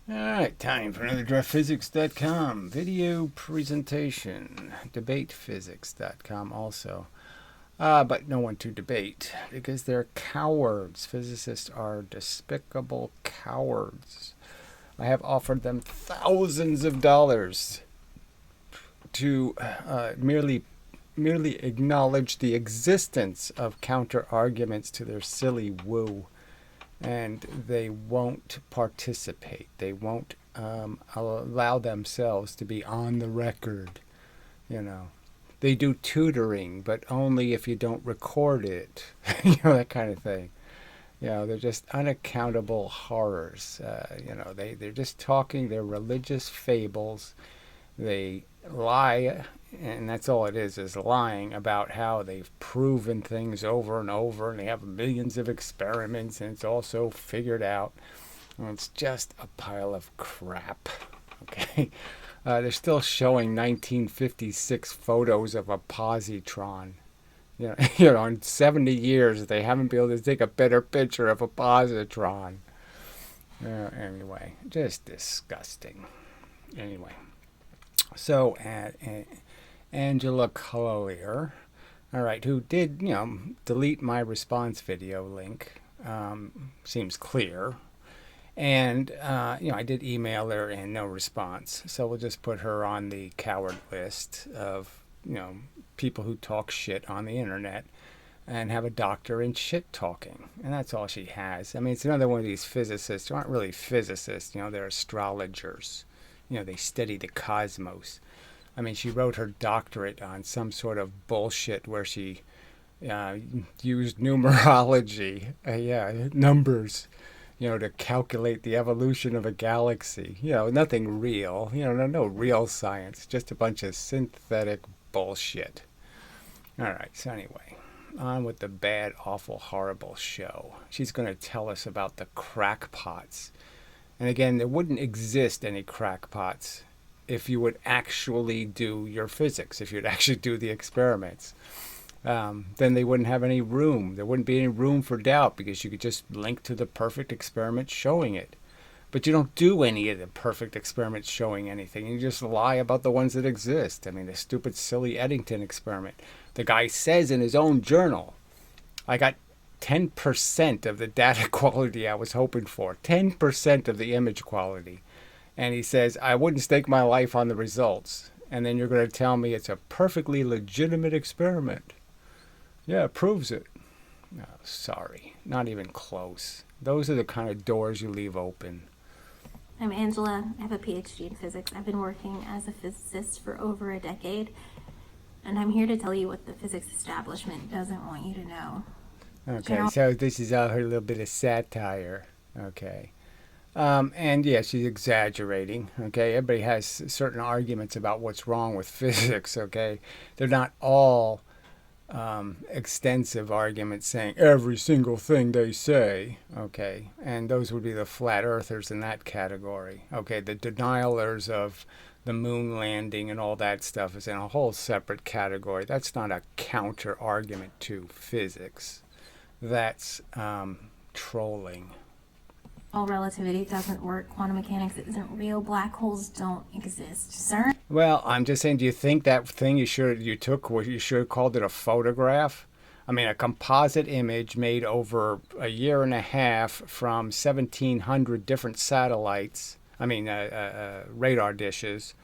Alright, time for another DraftPhysics.com video presentation. DebatePhysics.com also. But no one to debate because they're cowards. Physicists are despicable cowards. I have offered them thousands of dollars to merely acknowledge the existence of counter arguments to their silly woo. And they won't participate. They won't allow themselves to be on the record. You know, they do tutoring, but only if you don't record it. That kind of thing. They're just unaccountable horrors. They're just talking their religious fables. They lie, and that's all it is lying about how they've proven things over and over, and they have millions of experiments, and it's all so figured out. And it's just a pile of crap. Okay, they're still showing 1956 photos of a positron. In 70 years, they haven't been able to take a better picture of a positron. Anyway, just disgusting. Anyway. So, Angela Collier, all right, who did, delete my response video link, seems clear. And, I did email her and no response. So we'll just put her on the coward list of, people who talk shit on the internet and have a doctorate in shit talking. And that's all she has. I mean, it's another one of these physicists who aren't really physicists, they're astrologers. They study the cosmos. I mean, she wrote her doctorate on some sort of bullshit where she used numerology, numbers, to calculate the evolution of a galaxy. Nothing real. No real science. Just a bunch of synthetic bullshit. All right, so anyway, on with the bad, awful, horrible show. She's going to tell us about the crackpots. And again, there wouldn't exist any crackpots if you would actually do your physics, if you'd actually do the experiments. Then they wouldn't have any room. There wouldn't be any room for doubt because you could just link to the perfect experiment showing it. But you don't do any of the perfect experiments showing anything. You just lie about the ones that exist. I mean, the stupid, silly Eddington experiment. The guy says in his own journal, I got 10% of the data quality I was hoping for, 10% of the image quality. And he says, I wouldn't stake my life on the results. And then you're going to tell me it's a perfectly legitimate experiment. Yeah, it proves it. No, sorry, not even close. Those are the kind of doors you leave open. I'm Angela. I have a PhD in physics. I've been working as a physicist for over a decade. And I'm here to tell you what the physics establishment doesn't want you to know. Okay, so this is all her little bit of satire. Okay. And yeah, she's exaggerating. Okay, everybody has certain arguments about what's wrong with physics. Okay, they're not all extensive arguments saying every single thing they say. Okay, and those would be the flat earthers in that category. Okay, the denialers of the moon landing and all that stuff is in a whole separate category. That's not a counter argument to physics. That's trolling. All relativity doesn't work. Quantum mechanics isn't real. Black holes don't exist. CERN. Well, I'm just saying, do you think that thing you should have called it a photograph? I mean, a composite image made over a year and a half from 1,700 different satellites. I mean, radar dishes.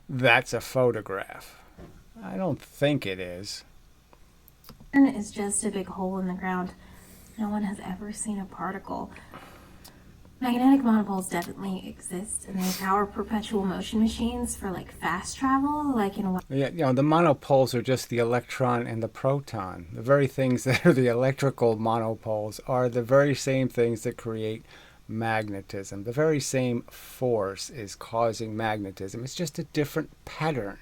That's a photograph. I don't think it is. CERN is just a big hole in the ground. No one has ever seen a particle. Magnetic monopoles definitely exist, and they power perpetual motion machines for fast travel, in. Yeah, the monopoles are just the electron and the proton. The very things that are the electrical monopoles are the very same things that create magnetism. The very same force is causing magnetism. It's just a different pattern.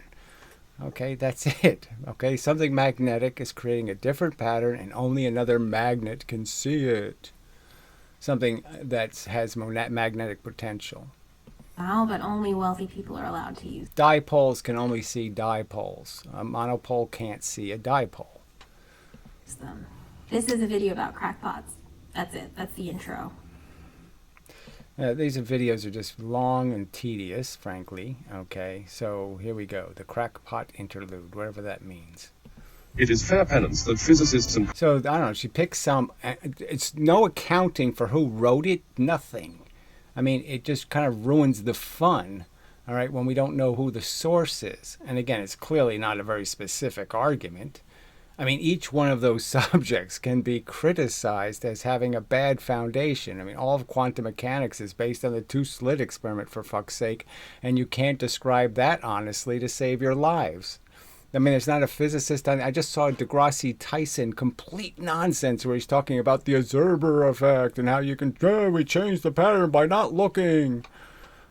Okay, that's it. Okay, something magnetic is creating a different pattern, and only another magnet can see it. Something that has magnetic potential. Wow, but only wealthy people are allowed to use. Dipoles can only see dipoles. A monopole can't see a dipole. Them. This is a video about crackpots. That's it. That's the intro. These videos are just long and tedious, frankly. Okay, so here we go. The crackpot interlude, whatever that means. It is fair penance that physicists and... So, I don't know, she picks some... It's no accounting for who wrote it, nothing. I mean, it just kind of ruins the fun, all right, when we don't know who the source is. And again, it's clearly not a very specific argument. I mean, each one of those subjects can be criticized as having a bad foundation. I mean, all of quantum mechanics is based on the two-slit experiment, for fuck's sake, and you can't describe that honestly to save your lives. I mean, there's not a physicist I just saw Degrassi Tyson, complete nonsense, where he's talking about the observer effect and how you can, we change the pattern by not looking.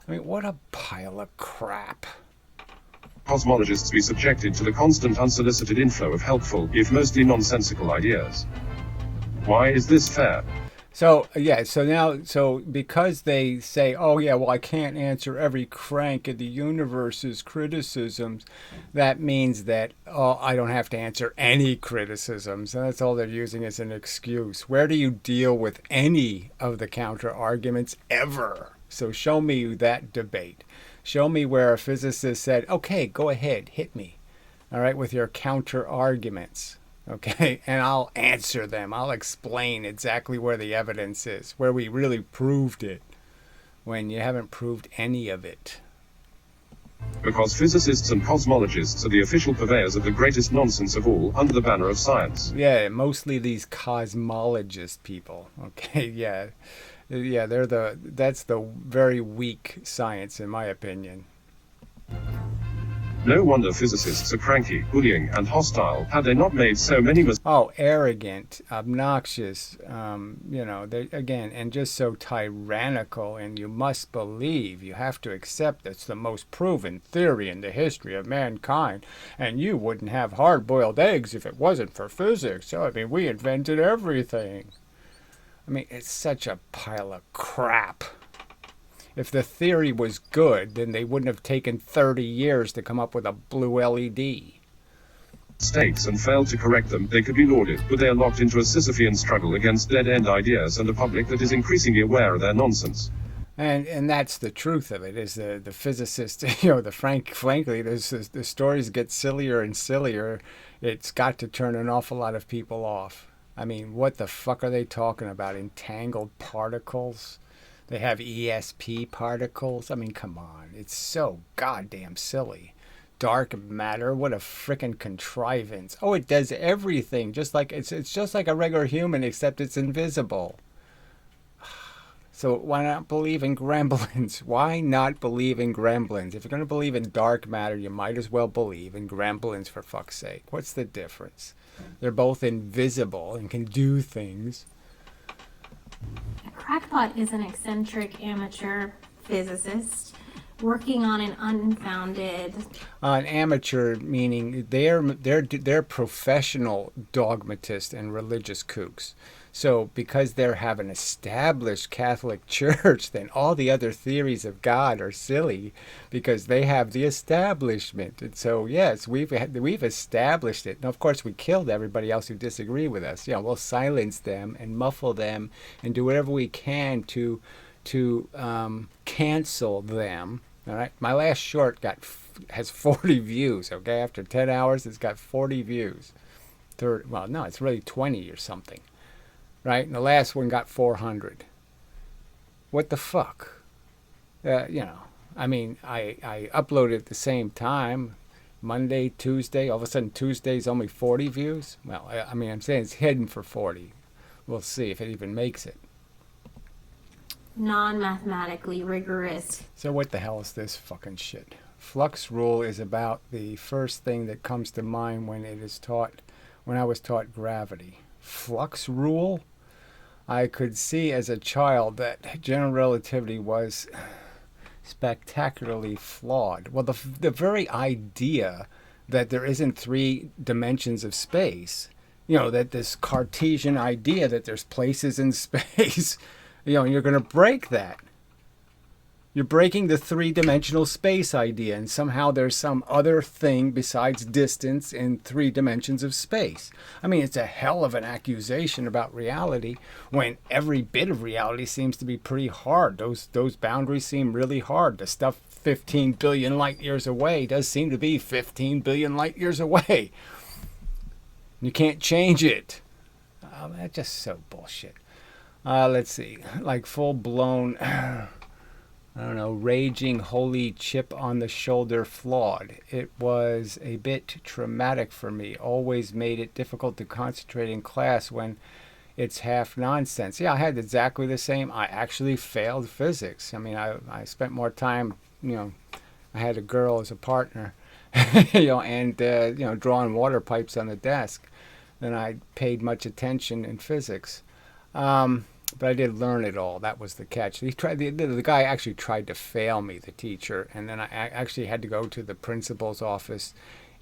I mean, what a pile of crap. Cosmologists be subjected to the constant unsolicited inflow of helpful, if mostly nonsensical ideas. Why is this fair? So, yeah, so because they say, oh, yeah, well, I can't answer every crank in the universe's criticisms, that means that, oh, I don't have to answer any criticisms. And that's all they're using as an excuse. Where do you deal with any of the counter arguments ever? So show me that debate. Show me where a physicist said, okay, go ahead, hit me, all right, with your counter arguments, okay, and I'll answer them. I'll explain exactly where the evidence is, where we really proved it, when you haven't proved any of it. Because physicists and cosmologists are the official purveyors of the greatest nonsense of all, under the banner of science. Yeah, mostly these cosmologist people, okay, yeah. Yeah, that's the very weak science, in my opinion. No wonder physicists are cranky, bullying, and hostile, had they not made so many mistakes. Oh, arrogant, obnoxious, again, and just so tyrannical, and you must believe, you have to accept it's the most proven theory in the history of mankind, and you wouldn't have hard-boiled eggs if it wasn't for physics. So, I mean, we invented everything. I mean, it's such a pile of crap. If the theory was good, then they wouldn't have taken 30 years to come up with a blue LED. Mistakes and failed to correct them, they could be lauded, but they are locked into a Sisyphean struggle against dead-end ideas and a public that is increasingly aware of their nonsense. And that's the truth of it, is the physicist, frankly, the stories get sillier and sillier. It's got to turn an awful lot of people off. I mean, what the fuck are they talking about? Entangled particles? They have ESP particles? I mean, come on. It's so goddamn silly. Dark matter? What a frickin' contrivance. Oh, it does everything. Just like it's just like a regular human, except it's invisible. So why not believe in gremlins? Why not believe in gremlins? If you're going to believe in dark matter, you might as well believe in gremlins, for fuck's sake. What's the difference? They're both invisible and can do things. A crackpot is an eccentric amateur physicist working on an unfounded... An amateur meaning they're professional dogmatists and religious kooks. So because they have an established Catholic Church, then all the other theories of God are silly because they have the establishment. And so, yes, we've established it. And of course, we killed everybody else who disagree with us. We'll silence them and muffle them and do whatever we can to cancel them. All right, my last short has 40 views. Okay, after 10 hours, it's got 40 views. Well, no, it's really 20 or something. Right? And the last one got 400. What the fuck? I mean, I uploaded at the same time, Monday, Tuesday. All of a sudden, Tuesday's only 40 views? Well, I'm saying it's hidden for 40. We'll see if it even makes it. Non-mathematically rigorous. So what the hell is this fucking shit? Flux rule is about the first thing that comes to mind when I was taught gravity. Flux rule? I could see as a child that general relativity was spectacularly flawed. Well, the very idea that there isn't 3 dimensions of space, that this Cartesian idea that there's places in space, you're going to break that. You're breaking the three-dimensional space idea, and somehow there's some other thing besides distance in 3 dimensions of space. I mean, it's a hell of an accusation about reality when every bit of reality seems to be pretty hard. Those boundaries seem really hard. The stuff 15 billion light years away does seem to be 15 billion light years away. You can't change it. That's just so bullshit. Let's see. Like full-blown... I don't know, raging holy chip on the shoulder flawed. It was a bit traumatic for me. Always made it difficult to concentrate in class when it's half nonsense. Yeah, I had exactly the same. I actually failed physics. I mean, I spent more time, I had a girl as a partner, and, drawing water pipes on the desk than I paid much attention in physics. But I did learn it all. That was the catch. He tried. The guy actually tried to fail me, the teacher, and then I actually had to go to the principal's office,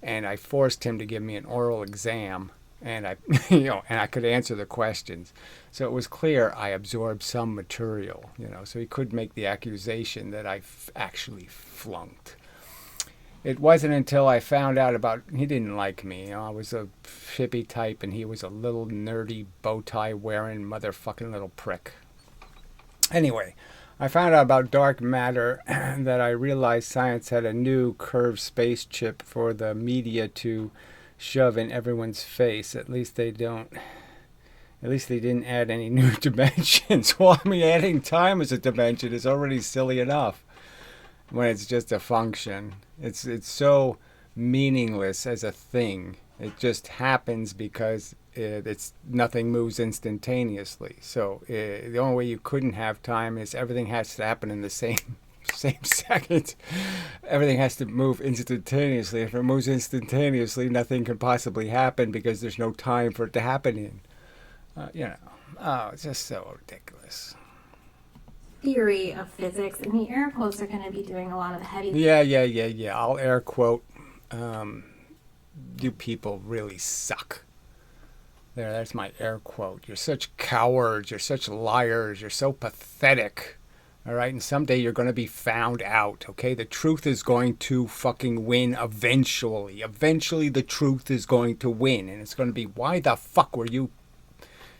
and I forced him to give me an oral exam, and I, and I could answer the questions. So it was clear I absorbed some material, So he could make the accusation that I actually flunked. It wasn't until I found out he didn't like me. I was a hippie type, and he was a little nerdy bow tie wearing motherfucking little prick. Anyway, I found out about dark matter that I realized science had a new curved space chip for the media to shove in everyone's face. At least they didn't add any new dimensions. Well, I mean, adding time as a dimension is already silly enough when it's just a function. It's so meaningless as a thing. It just happens because it's nothing moves instantaneously. So the only way you couldn't have time is everything has to happen in the same second. Everything has to move instantaneously. If it moves instantaneously, nothing can possibly happen because there's no time for it to happen in. It's just so ridiculous. Theory of physics, and the air quotes are going to be doing a lot of the heavy. Yeah. I'll air quote. You people really suck. That's my air quote. You're such cowards. You're such liars. You're so pathetic. All right, and someday you're going to be found out. Okay, the truth is going to fucking win eventually. Eventually, the truth is going to win, and it's going to be, why the fuck were you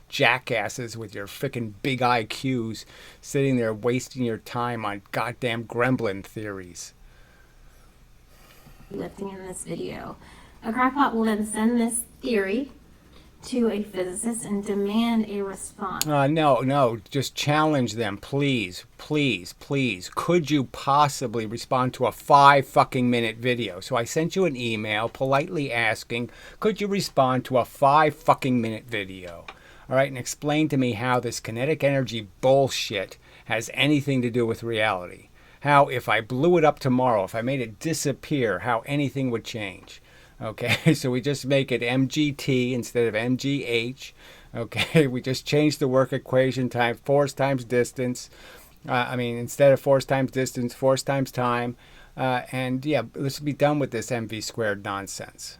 jackasses with your frickin' big IQs sitting there wasting your time on goddamn gremlin theories? Lifting in this video. A crackpot will then send this theory to a physicist and demand a response. No, just challenge them, please. Could you possibly respond to a 5 fucking minute video? So I sent you an email politely asking, could you respond to a 5 fucking minute video? All right, and explain to me how this kinetic energy bullshit has anything to do with reality. How if I blew it up tomorrow, if I made it disappear, how anything would change. Okay, so we just make it MGT instead of MGH. Okay, we just change the work equation, force times distance. Instead of force times distance, force times time. And yeah, let's be done with this MV squared nonsense.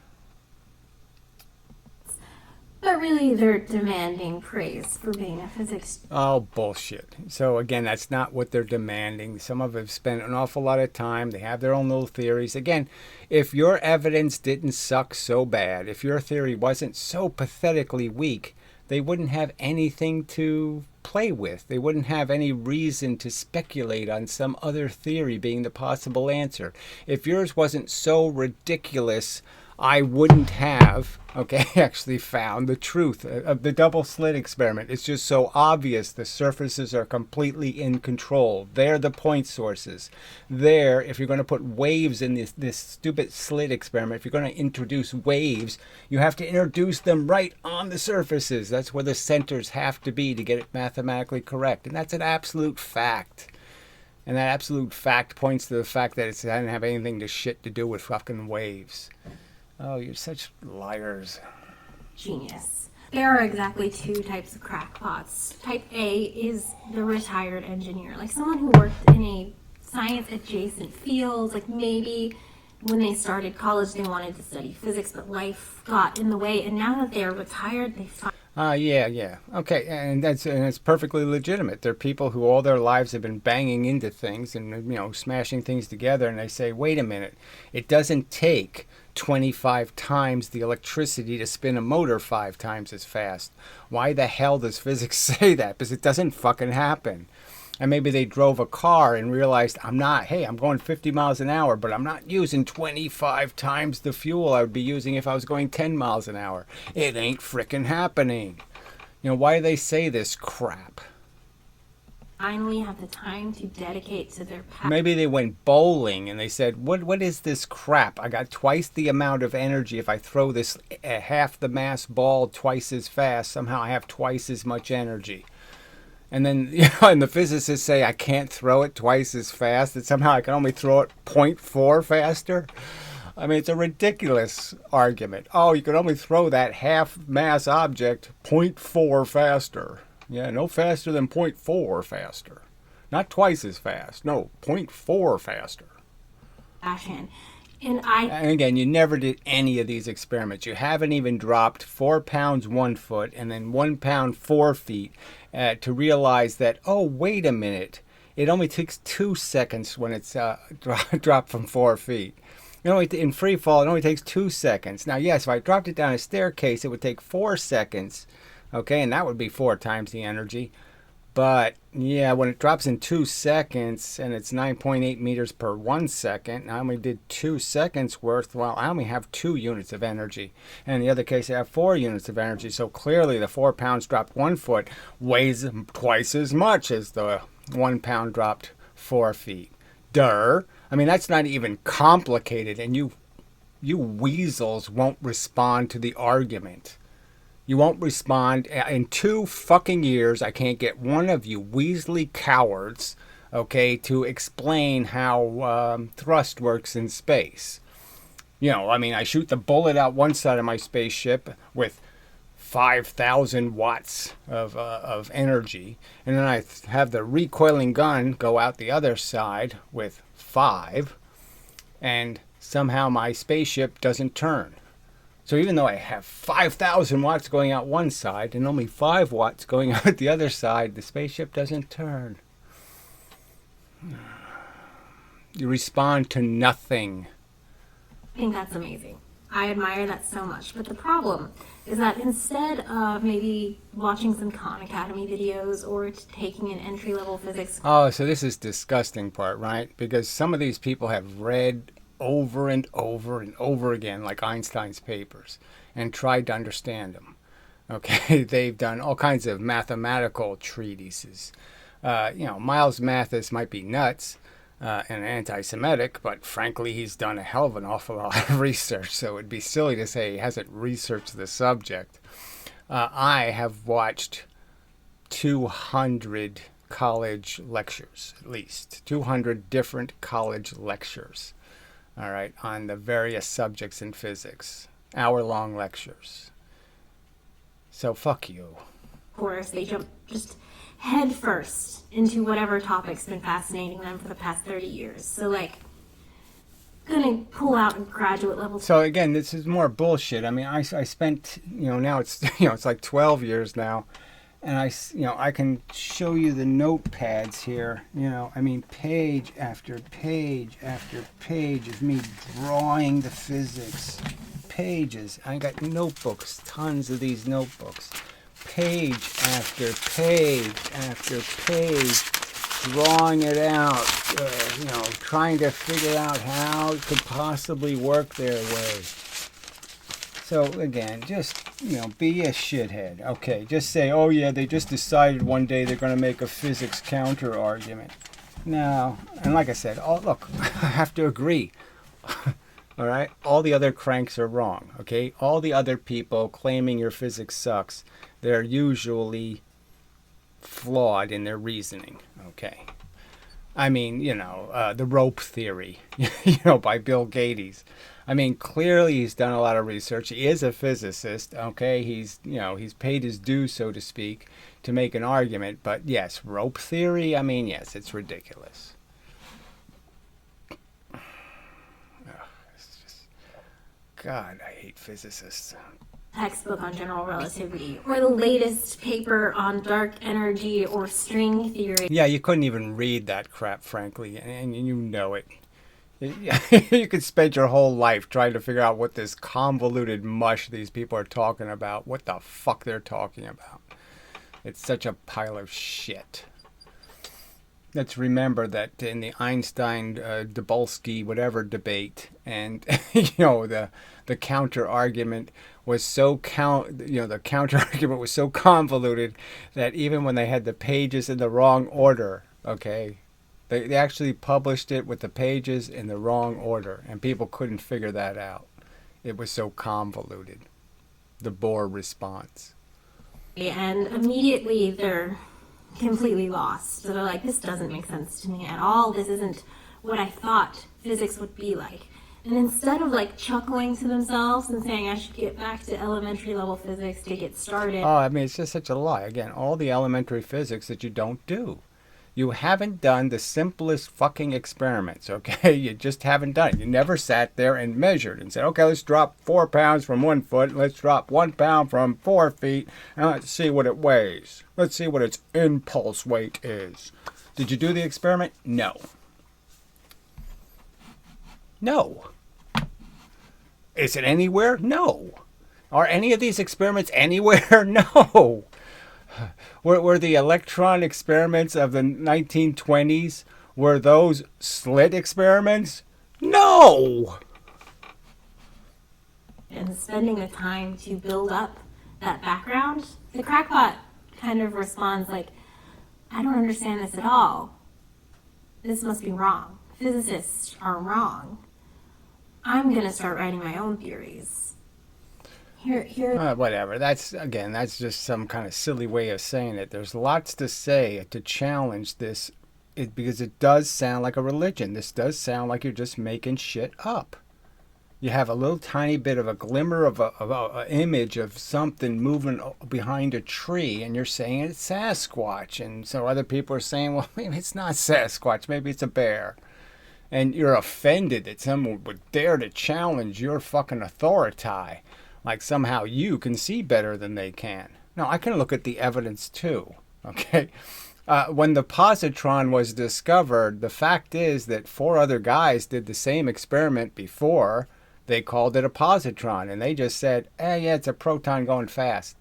But really, they're demanding praise for being a physics. Oh, bullshit. So again, that's not what they're demanding. Some of them have spent an awful lot of time. They have their own little theories. Again, if your evidence didn't suck so bad, if your theory wasn't so pathetically weak, they wouldn't have anything to play with. They wouldn't have any reason to speculate on some other theory being the possible answer. If yours wasn't so ridiculous, I wouldn't have, actually found the truth of the double slit experiment. It's just so obvious the surfaces are completely in control. They're the point sources. If you're going to put waves in this stupid slit experiment, if you're going to introduce waves, you have to introduce them right on the surfaces. That's where the centers have to be to get it mathematically correct. And that's an absolute fact. And that absolute fact points to the fact that it doesn't have anything to do with fucking waves. Oh, you're such liars. Genius. There are exactly 2 types of crackpots. Type A is the retired engineer, like someone who worked in a science-adjacent field, like maybe when they started college they wanted to study physics, but life got in the way, and now that they're retired, they find... Yeah. Okay, and that's perfectly legitimate. There are people who all their lives have been banging into things and smashing things together, and they say, "Wait a minute, it doesn't take 25 times the electricity to spin a motor 5 times as fast." Why the hell does physics say that? Because it doesn't fucking happen. And maybe they drove a car and realized, I'm going 50 miles an hour, but I'm not using 25 times the fuel I would be using if I was going 10 miles an hour. It ain't frickin' happening. Why do they say this crap? Finally have the time to dedicate to their passion. Maybe they went bowling and they said, what is this crap? I got twice the amount of energy. If I throw this half the mass ball twice as fast, somehow I have twice as much energy. And then, and the physicists say I can't throw it twice as fast, that somehow I can only throw it 0.4 faster. I mean, it's a ridiculous argument. Oh, you can only throw that half mass object 0.4 faster. Yeah, no faster than 0.4 faster. Not twice as fast. No, 0.4 faster. And again, you never did any of these experiments. You haven't even dropped 4 pounds 1 foot and then 1 pound 4 feet to realize that, oh, wait a minute. It only takes 2 seconds when it's dropped from 4 feet. In free fall, it only takes 2 seconds. Now, yes, if I dropped it down a staircase, it would take 4 seconds. Okay, and that would be 4 times the energy. But yeah, when it drops in 2 seconds and it's 9.8 meters per 1 second, I only did 2 seconds worth. Well, I only have 2 units of energy. And in the other case, I have 4 units of energy. So clearly the 4 pounds dropped 1 foot weighs twice as much as the 1 pound dropped 4 feet. Duh. I mean, that's not even complicated. And you weasels won't respond to the argument. You won't respond. In 2 fucking years, I can't get one of you weaselly cowards, okay, to explain how thrust works in space. I shoot the bullet out one side of my spaceship with 5,000 watts of energy, and then I have the recoiling gun go out the other side with 5, and somehow my spaceship doesn't turn. So even though I have 5,000 watts going out one side and only 5 watts going out the other side, the spaceship doesn't turn. You respond to nothing. I think that's amazing. I admire that so much. But the problem is that instead of maybe watching some Khan Academy videos or taking an entry-level physics... Oh, so this is the disgusting part, right? Because some of these people have read over and over and over again, like Einstein's papers, and tried to understand them. Okay, they've done all kinds of mathematical treatises. Miles Mathis might be nuts and anti-Semitic, but frankly, he's done a hell of an awful lot of research, so it'd be silly to say he hasn't researched the subject. I have watched 200 college lectures, at least 200 different college lectures. All right, on the various subjects in physics, hour-long lectures. So fuck you. Of course, they jump just head first into whatever topic's been fascinating them for the past 30 years. So, gonna pull out a graduate level. So again, this is more bullshit. I mean, I spent, now it's, it's like 12 years now. And I can show you the notepads here. Page after page after page of me drawing the physics. Pages. I got notebooks, tons of these notebooks. Page after page after page, drawing it out. Trying to figure out how it could possibly work their way. So again, just, be a shithead. Okay, just say, oh yeah, they just decided one day they're going to make a physics counter argument. No, and like I said, look, I have to agree. All right, all the other cranks are wrong, okay? All the other people claiming your physics sucks, they're usually flawed in their reasoning, okay? I mean, the rope theory, by Bill Gates. I mean, clearly he's done a lot of research. He is a physicist, okay? He's paid his dues, so to speak, to make an argument. But yes, rope theory, yes, it's ridiculous. It's just, God, I hate physicists. textbook on general relativity or the latest paper on dark energy or string theory. Yeah, you couldn't even read that crap, frankly, and you know it. You could spend your whole life trying to figure out what this convoluted mush these people are talking about, what the fuck they're talking about. It's such a pile of shit. Let's remember that in the Einstein, Dabolsky, whatever debate, and the counter argument was so the counter argument was so convoluted that even when they had the pages in the wrong order, okay, they actually published it with the pages in the wrong order, and people couldn't figure that out. It was so convoluted. The Bohr response. And immediately they're completely lost. So they're like, this doesn't make sense to me at all. This isn't what I thought physics would be like. And instead of like chuckling to themselves and saying I should get back to elementary level physics to get started. Oh, I mean, it's just such a lie. Again, all the elementary physics that you don't do. You haven't done the simplest fucking experiments, okay? You just haven't done it. You never sat there and measured and said, okay, let's drop 4 pounds from 1 foot. Let's drop 1 pound from 4 feet. And let's see what it weighs. Let's see what its impulse weight is. Did you do the experiment? No. No. Is it anywhere? No. Are any of these experiments anywhere? No. Were the electron experiments of the 1920s, were those slit experiments? No! And spending the time to build up that background, the crackpot kind of responds like, I don't understand this at all. This must be wrong. Physicists are wrong. I'm going to start writing my own theories. Whatever. That's just some kind of silly way of saying it. There's lots to say to challenge this, because it does sound like a religion. This does sound like you're just making shit up. You have a little tiny bit of a glimmer of a image of something moving behind a tree, and you're saying it's Sasquatch. And so other people are saying, well, maybe it's not Sasquatch. Maybe it's a bear. And you're offended that someone would dare to challenge your fucking authority. Like somehow you can see better than they can. No, I can look at the evidence too, okay? When the positron was discovered, the fact is that 4 other guys did the same experiment before. They called it a positron, and they just said, yeah, it's a proton going fast.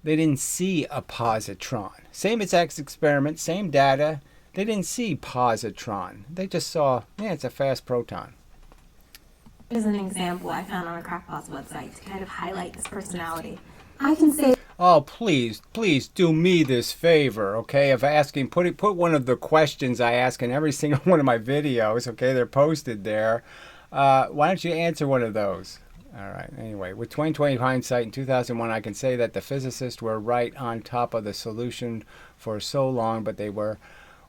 They didn't see a positron. Same exact experiment, same data. They didn't see positron. They just saw, it's a fast proton. Here's an example I found on a crackpot's website to kind of highlight this personality. I can say, oh, please do me this favor, okay, of asking, put one of the questions I ask in every single one of my videos, okay, they're posted there. Why don't you answer one of those? All right, anyway, with 2020 hindsight, in 2001, I can say that the physicists were right on top of the solution for so long, but they were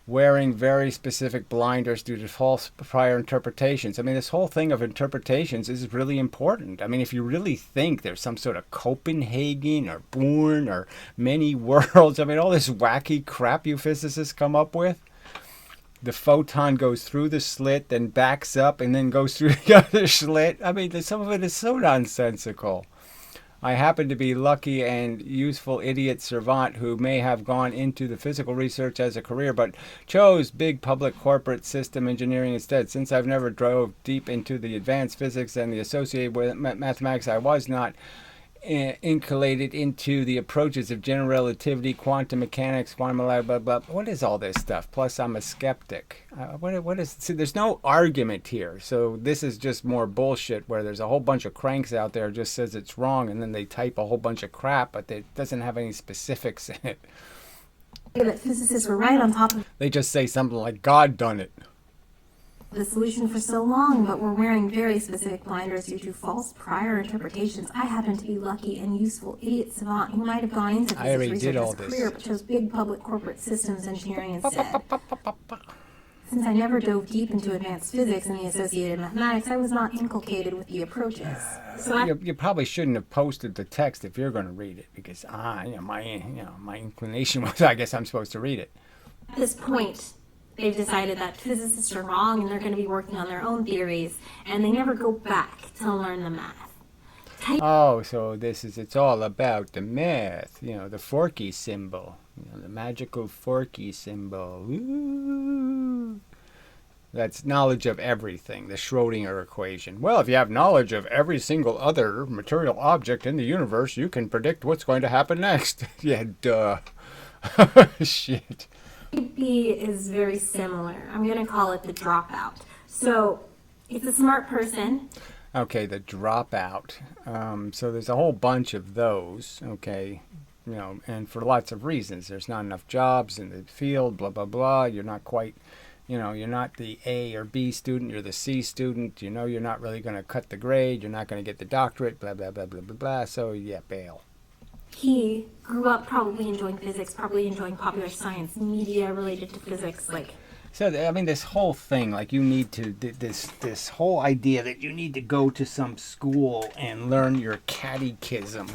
wearing very specific blinders due to false prior interpretations. I mean, this whole thing of interpretations is really important. I mean, if you really think there's some sort of Copenhagen or Born or many worlds, I mean, all this wacky crap you physicists come up with, the photon goes through the slit, then backs up, and then goes through the other slit. I mean, some of it is so nonsensical. I happen to be lucky and useful idiot savant who may have gone into the physical research as a career, but chose big public corporate system engineering instead. Since I've never drove deep into the advanced physics and the associated with mathematics, I was not inculcated into the approaches of general relativity, quantum mechanics, quantum blah, blah, blah. What is all this stuff? Plus, I'm a skeptic. See, there's no argument here. So this is just more bullshit where there's a whole bunch of cranks out there who just says it's wrong, and then they type a whole bunch of crap, but it doesn't have any specifics in it. that physicists were right on top of They just say something like, God done it. the solution for so long, but were wearing very specific blinders due to false prior interpretations. I happen to be lucky and useful idiot savant who might have gone into I already physics did research all as a this. career, but chose big public corporate systems engineering instead. Since I never dove deep into advanced physics and the associated mathematics, I was not inculcated with the approaches. So You probably shouldn't have posted the text if you're going to read it, because my inclination was, I guess I'm supposed to read it. at this point, they've decided that physicists are wrong and they're going to be working on their own theories, and they never go back to learn the math. Oh, so it's all about the math, the forky symbol, the magical forky symbol. Ooh. That's knowledge of everything, the Schrodinger equation. Well, if you have knowledge of every single other material object in the universe, you can predict what's going to happen next. Yeah, duh. Shit. B is very similar. I'm going to call it the dropout. So it's a smart person. Okay, the dropout. So there's a whole bunch of those, okay, and for lots of reasons. There's not enough jobs in the field, blah, blah, blah. You're not quite, you're not the A or B student, you're the C student. You're not really going to cut the grade. You're not going to get the doctorate, blah, blah, blah, blah, blah, blah. So, yeah, bail. He grew up probably enjoying physics, probably enjoying popular science, media related to physics, So, I mean, this whole thing, like you need to, this whole idea that you need to go to some school and learn your catechism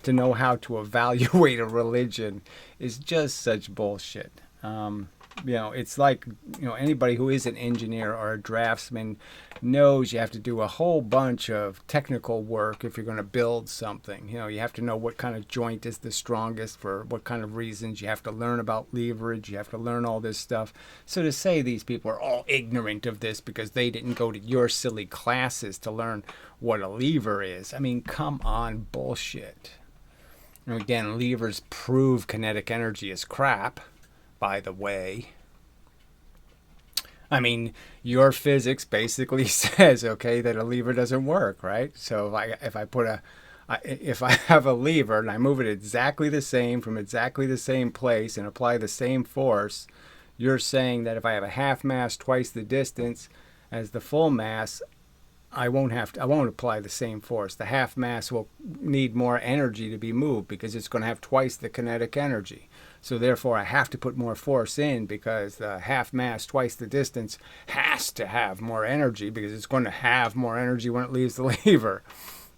to know how to evaluate a religion is just such bullshit. It's like, anybody who is an engineer or a draftsman knows you have to do a whole bunch of technical work if you're going to build something. You have to know what kind of joint is the strongest for what kind of reasons. You have to learn about leverage. You have to learn all this stuff. So to say these people are all ignorant of this because they didn't go to your silly classes to learn what a lever is, I mean, come on, bullshit. And again, levers prove kinetic energy is crap, by the way. I mean, your physics basically says, okay, that a lever doesn't work, right? So if I have a lever and I move it exactly the same from exactly the same place and apply the same force, you're saying that if I have a half mass twice the distance as the full mass, I won't apply the same force. The half mass will need more energy to be moved because it's going to have twice the kinetic energy. So therefore, I have to put more force in because the half mass twice the distance has to have more energy because it's going to have more energy when it leaves the lever.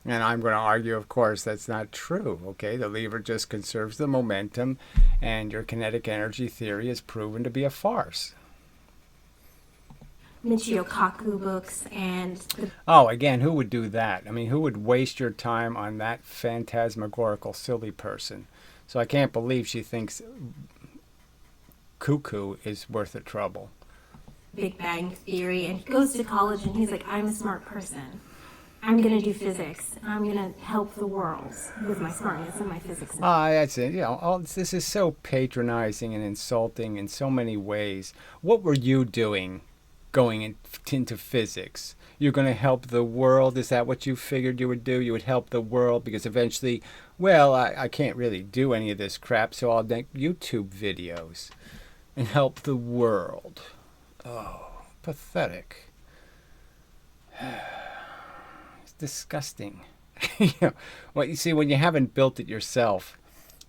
And I'm going to argue, of course, that's not true. Okay, the lever just conserves the momentum, and your kinetic energy theory is proven to be a farce. Michio Kaku books and... Oh, again, who would do that? I mean, who would waste your time on that phantasmagorical, silly person? So I can't believe she thinks cuckoo is worth the trouble. Big Bang Theory, and he goes to college and he's like, I'm a smart person. I'm going to do physics. I'm going to help the world with my smartness and my physics. That's it. This is so patronizing and insulting in so many ways. What were you doing going into physics? You're going to help the world? Is that what you figured you would do? You would help the world because eventually, well, I can't really do any of this crap, so I'll make YouTube videos and help the world. Oh, pathetic. It's disgusting. Well, you see, when you haven't built it yourself,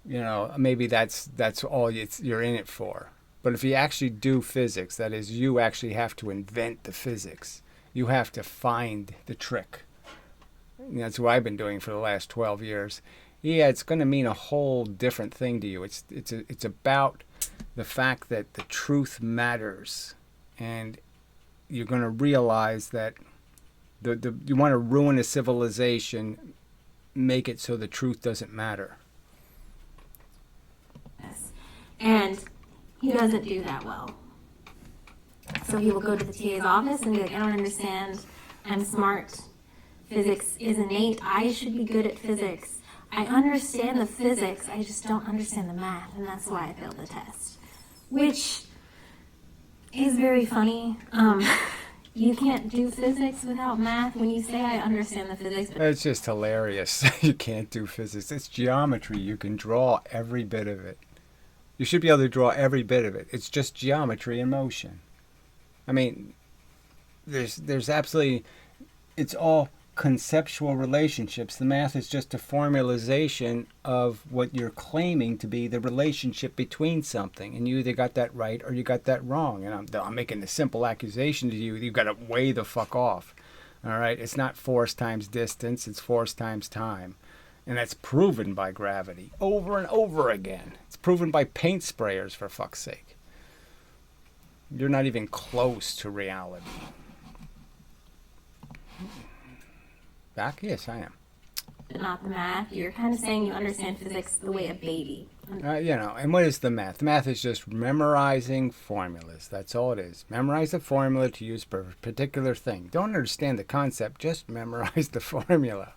maybe that's all you're in it for. But if you actually do physics, that is, you actually have to invent the physics. You have to find the trick. That's what I've been doing for the last 12 years. Yeah, it's going to mean a whole different thing to you. It's about the fact that the truth matters, and you're going to realize that you want to ruin a civilization, make it so the truth doesn't matter. Yes. And he doesn't do that well. So he will go to the TA's office and be like, I don't understand. I'm smart. Physics is innate. I should be good at physics. I understand the physics. I just don't understand the math. And that's why I failed the test. Which is very funny. You can't do physics without math. When you say I understand the physics. It's just hilarious. You can't do physics. It's geometry. You can draw every bit of it. You should be able to draw every bit of it. It's just geometry in motion. I mean, there's absolutely, it's all conceptual relationships. The math is just a formalization of what you're claiming to be the relationship between something. And you either got that right or you got that wrong. And I'm making a simple accusation to you. You've got to way the fuck off. All right? It's not force times distance. It's force times time. And that's proven by gravity over and over again. It's proven by paint sprayers, for fuck's sake. You're not even close to reality. Back? Yes, I am. but not the math. You're kind of saying you understand physics the way a baby. And what is the math? The math is just memorizing formulas. That's all it is. Memorize the formula to use for a particular thing. Don't understand the concept, just memorize the formula.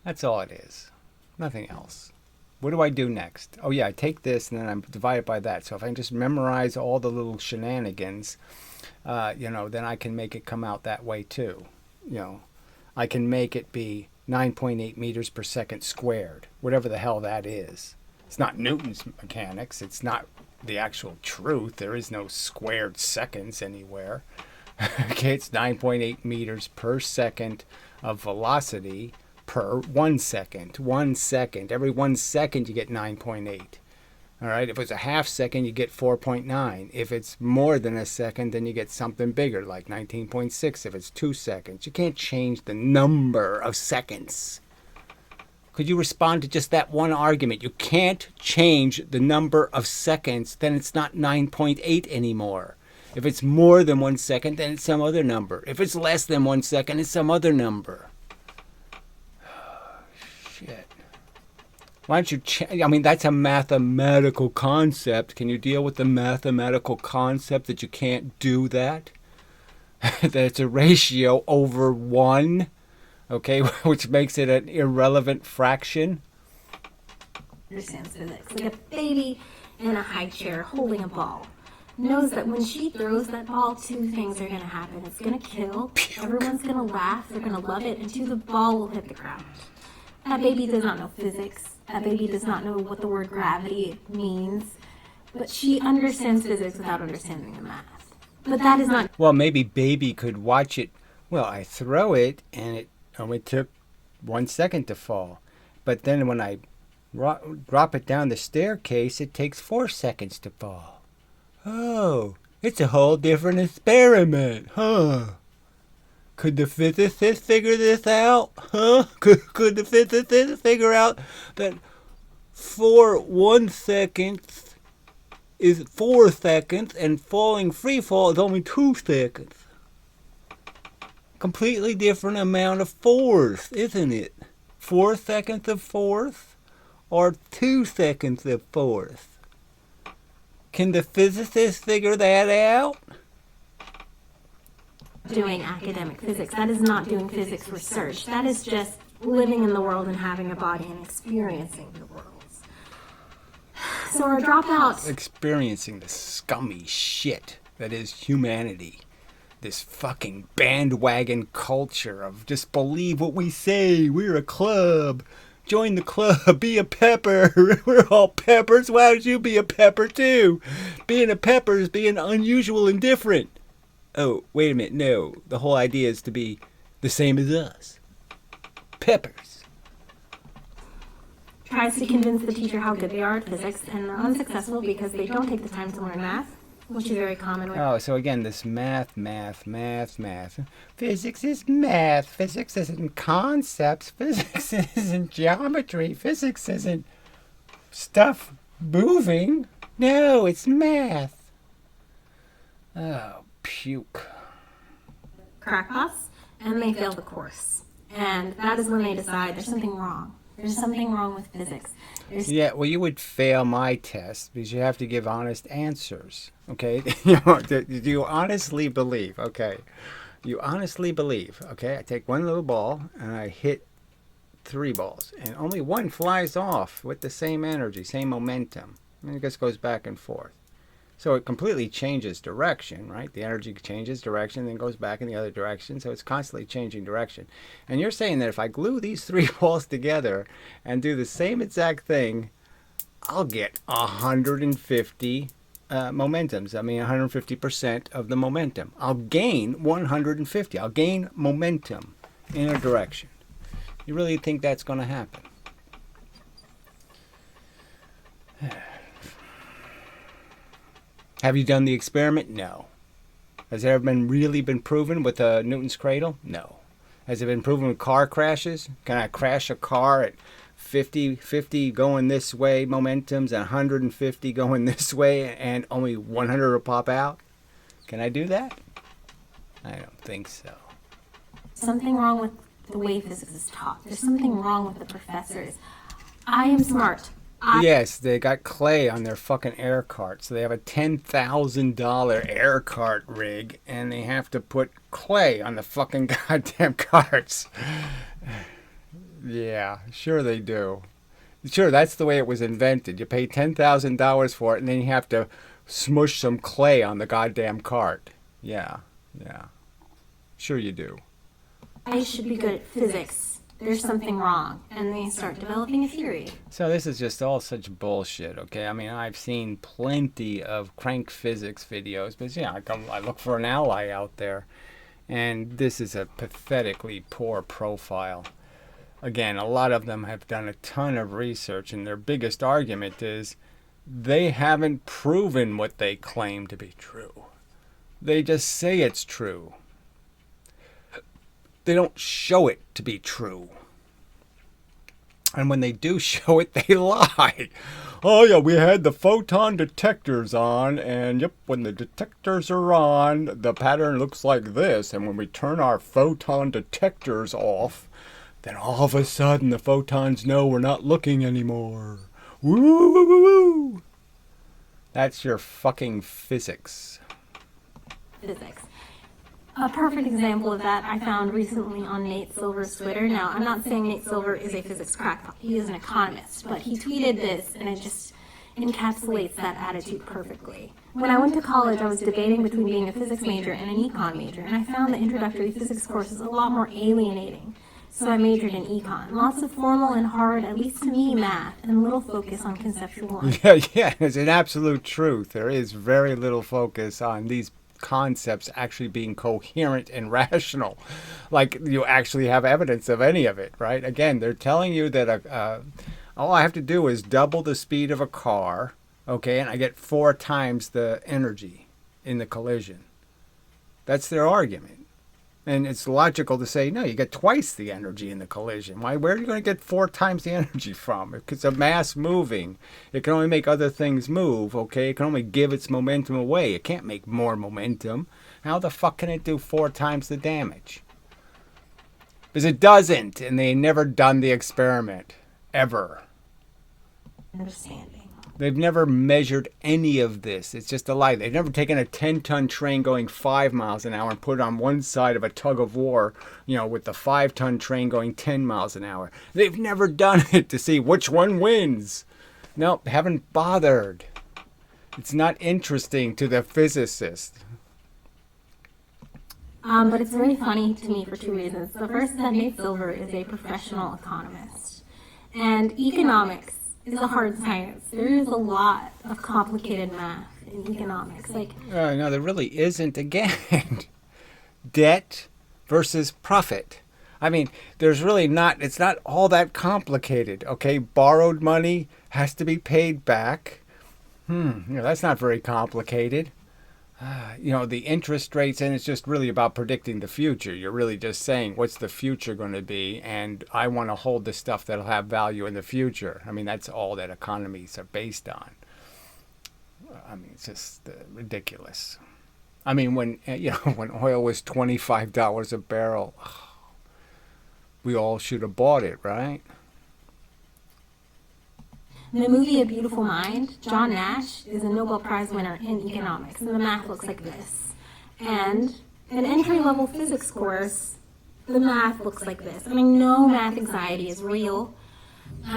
That's all it is. Nothing else. What do I do next? Oh yeah, I take this and then I divide it by that. So if I can just memorize all the little shenanigans, then I can make it come out that way too. I can make it be 9.8 meters per second squared, whatever the hell that is. It's not Newton's mechanics. It's not the actual truth. There is no squared seconds anywhere. Okay, it's 9.8 meters per second of velocity per 1 second. 1 second. Every 1 second you get 9.8. All right, if it's a half second, you get 4.9. If it's more than a second, then you get something bigger, like 19.6 if it's 2 seconds. You can't change the number of seconds. Could you respond to just that one argument? You can't change the number of seconds, then it's not 9.8 anymore. If it's more than 1 second, then it's some other number. If it's less than 1 second, it's some other number. Shit. Why don't you that's a mathematical concept. Can you deal with the mathematical concept that you can't do that? That it's a ratio over 1? Okay, which makes it an irrelevant fraction. Understands physics. Like a baby in a high chair holding a ball knows that when she throws that ball, two things are going to happen. It's going to kill, everyone's going to laugh, they're going to love it, and two, the ball will hit the ground. That baby does not know physics. That baby does not know what the word gravity means. But she understands physics without understanding the math. But that is not... Well, maybe baby could watch it. Well, I throw it, and it only took 1 second to fall. But then when I drop it down the staircase, it takes 4 seconds to fall. Oh, it's a whole different experiment, huh? Could the physicist figure this out? Huh? Could the physicist figure out that 1 second is 4 seconds and falling free fall is only 2 seconds? Completely different amount of force, isn't it? 4 seconds of force or 2 seconds of force? Can the physicist figure that out? Doing academic physics. That is not doing physics research. That is just living in the world and having a body and experiencing the world. So our dropouts... Experiencing the scummy shit that is humanity. This fucking bandwagon culture of just believe what we say. We're a club. Join the club. Be a pepper. We're all peppers. Why don't you be a pepper too? Being a pepper is being unusual and different. Oh, wait a minute. No. The whole idea is to be the same as us. Peppers. Tries to convince the teacher how good they are at physics, and they're unsuccessful because they don't take the time to learn math, which is very common. Oh, so again, this math. Physics is math. Physics isn't concepts. Physics isn't geometry. Physics isn't stuff moving. No, it's math. Oh, puke. Crackpots, and they fail the course. And that is when they decide there's something wrong. There's something wrong with physics. Yeah, well, you would fail my test because you have to give honest answers. Okay? Do you honestly believe? Okay. You honestly believe. Okay? I take one little ball and I hit 3 balls. And only one flies off with the same energy, same momentum. And it just goes back and forth. So it completely changes direction, right? The energy changes direction, then goes back in the other direction. So it's constantly changing direction. And you're saying that if I glue these 3 balls together and do the same exact thing, I'll get 150 momentums. I mean, 150% of the momentum. I'll gain 150. I'll gain momentum in a direction. You really think that's going to happen? Have you done the experiment? No. Has it ever really been proven with Newton's cradle? No. Has it been proven with car crashes? Can I crash a car at 50 going this way momentums and 150 going this way and only 100 will pop out? Can I do that? I don't think so. Something wrong with the way physics is taught. There's something wrong with the professors. I am smart. Yes, they got clay on their fucking air cart. So they have a $10,000 air cart rig, and they have to put clay on the fucking goddamn carts. Yeah, sure they do. Sure, that's the way it was invented. You pay $10,000 for it, and then you have to smush some clay on the goddamn cart. Yeah. Sure you do. I should be good at physics. There's something wrong. And they start developing a theory. So this is just all such bullshit, okay? I mean, I've seen plenty of crank physics videos, but yeah, I look for an ally out there. And this is a pathetically poor profile. Again, a lot of them have done a ton of research, and their biggest argument is they haven't proven what they claim to be true. They just say it's true. They don't show it to be true. And when they do show it, they lie. Oh yeah, we had the photon detectors on, and yep, when the detectors are on, the pattern looks like this. And when we turn our photon detectors off, then all of a sudden the photons know we're not looking anymore. Woo woo woo woo. That's your fucking physics. Physics. A perfect example of that I found recently on Nate Silver's Twitter. Now, I'm not saying Nate Silver is a physics crackpot. He is an economist, but he tweeted this, and it just encapsulates that attitude perfectly. When I went to college, I was debating between being a physics major and an econ major, and I found the introductory physics courses a lot more alienating. So I majored in econ. Lots of formal and hard, at least to me, math, and little focus on conceptual. Yeah, it's an absolute truth. There is very little focus on these concepts actually being coherent and rational, like you actually have evidence of any of it, right? Again, they're telling you that all I have to do is double the speed of a car, okay, and I get 4 times the energy in the collision. That's their argument. And it's logical to say, no, you get twice the energy in the collision. Why? Where are you going to get 4 times the energy from? If it's a mass moving, it can only make other things move, okay? It can only give its momentum away. It can't make more momentum. How the fuck can it do 4 times the damage? Because it doesn't, and they never done the experiment. Ever. Understanding. They've never measured any of this. It's just a lie. They've never taken a 10-ton train going 5 miles an hour and put it on one side of a tug of war, with the 5-ton train going 10 miles an hour. They've never done it to see which one wins. No, haven't bothered. It's not interesting to the physicist. But it's very funny to me for 2 reasons. The first is that Nate Silver is a professional economist. And economics is a hard science. There is a lot of complicated math in economics. No, there really isn't. Again, debt versus profit. I mean, there's really not, it's not all that complicated, okay? Borrowed money has to be paid back. That's not very complicated. The interest rates, and it's just really about predicting the future. You're really just saying, what's the future going to be? And I want to hold the stuff that'll have value in the future. I mean, that's all that economies are based on. I mean, it's just ridiculous. I mean, when oil was $25 a barrel, we all should have bought it, right? In the movie A Beautiful Mind, John Nash is a Nobel Prize winner in economics, and the math looks like this. And an entry-level physics course, the math looks like this. I mean, no math anxiety is real.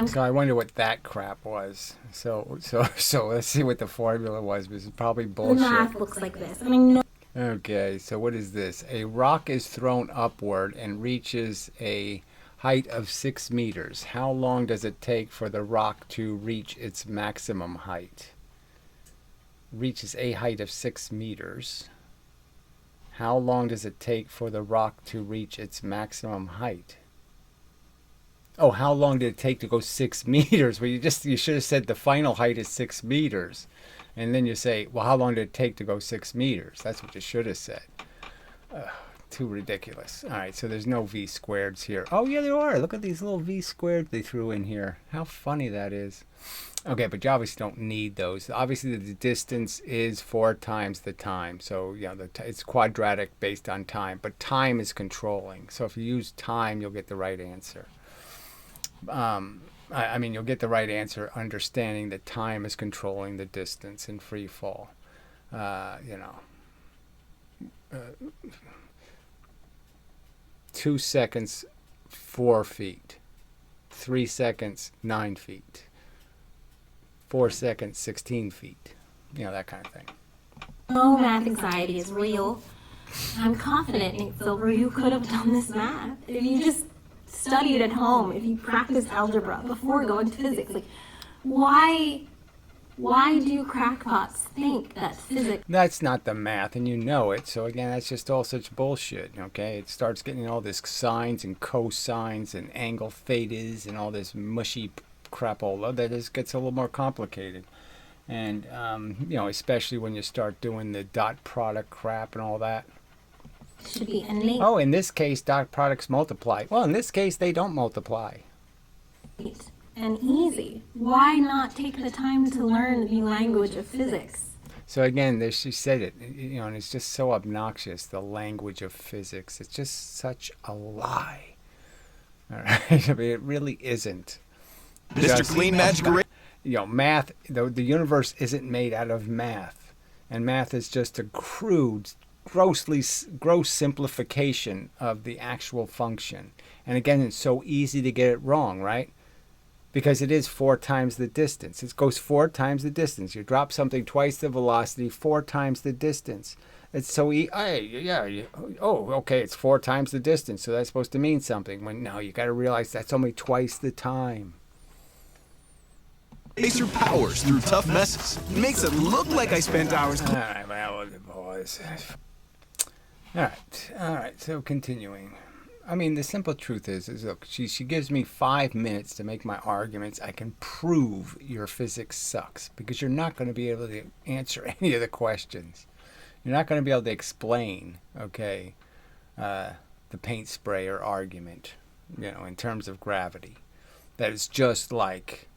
So I wonder what that crap was. So let's see what the formula was. This is probably bullshit. The math looks like this. I mean, no. Okay, so what is this? A rock is thrown upward and reaches a height of 6 meters. How long does it take for the rock to reach its maximum height? Reaches a height of 6 meters. How long does it take for the rock to reach its maximum height? Oh, how long did it take to go 6 meters? Well, you should have said the final height is 6 meters. And then you say, well, how long did it take to go 6 meters? That's what you should have said. too ridiculous. All right, so there's no v squareds here. Oh, yeah, there are. Look at these little v squared they threw in here. How funny that is. Okay, but you obviously don't need those. Obviously, the distance is 4 times the time. So, you know, it's quadratic based on time. But time is controlling. So if you use time, you'll get the right answer. I mean, you'll get the right answer understanding that time is controlling the distance in free fall. 2 seconds, 4 feet. 3 seconds, 9 feet. 4 seconds, 16 feet. You know, that kind of thing. No, math anxiety is real. I'm confident, Nate Silver, you could have done this math. If you just studied at home, if you practiced algebra before going to physics, like, why do crackpots think that physics... That's not the math, and you know it. So again, that's just all such bullshit, okay? It starts getting all this sines and cosines and angle thetas and all this mushy crapola that just gets a little more complicated. And, you know, especially when you start doing the dot product crap and all that. should be innate. Oh, in this case, dot products multiply. Well, in this case, they don't multiply. And easy. Why not take the time to learn the language of physics? So again, she said it, you know, and it's just so obnoxious, the language of physics. It's just such a lie. All right? I mean, it really isn't. Mr. Clean Magic. You know, math, the universe isn't made out of math. And math is just a crude, gross simplification of the actual function. And again, it's so easy to get it wrong, right? Because it is 4 times the distance. It goes 4 times the distance. You drop something twice the velocity, 4 times the distance. It's so easy. Okay, it's 4 times the distance, so that's supposed to mean something. When no, you got to realize that's only twice the time. Laser powers through tough messes. It makes it look like I spent hours. All right, well, boys. All right. So continuing. I mean, the simple truth is look, she gives me 5 minutes to make my arguments. I can prove your physics sucks because you're not going to be able to answer any of the questions. You're not going to be able to explain, okay, the paint sprayer argument, you know, in terms of gravity. That is just like,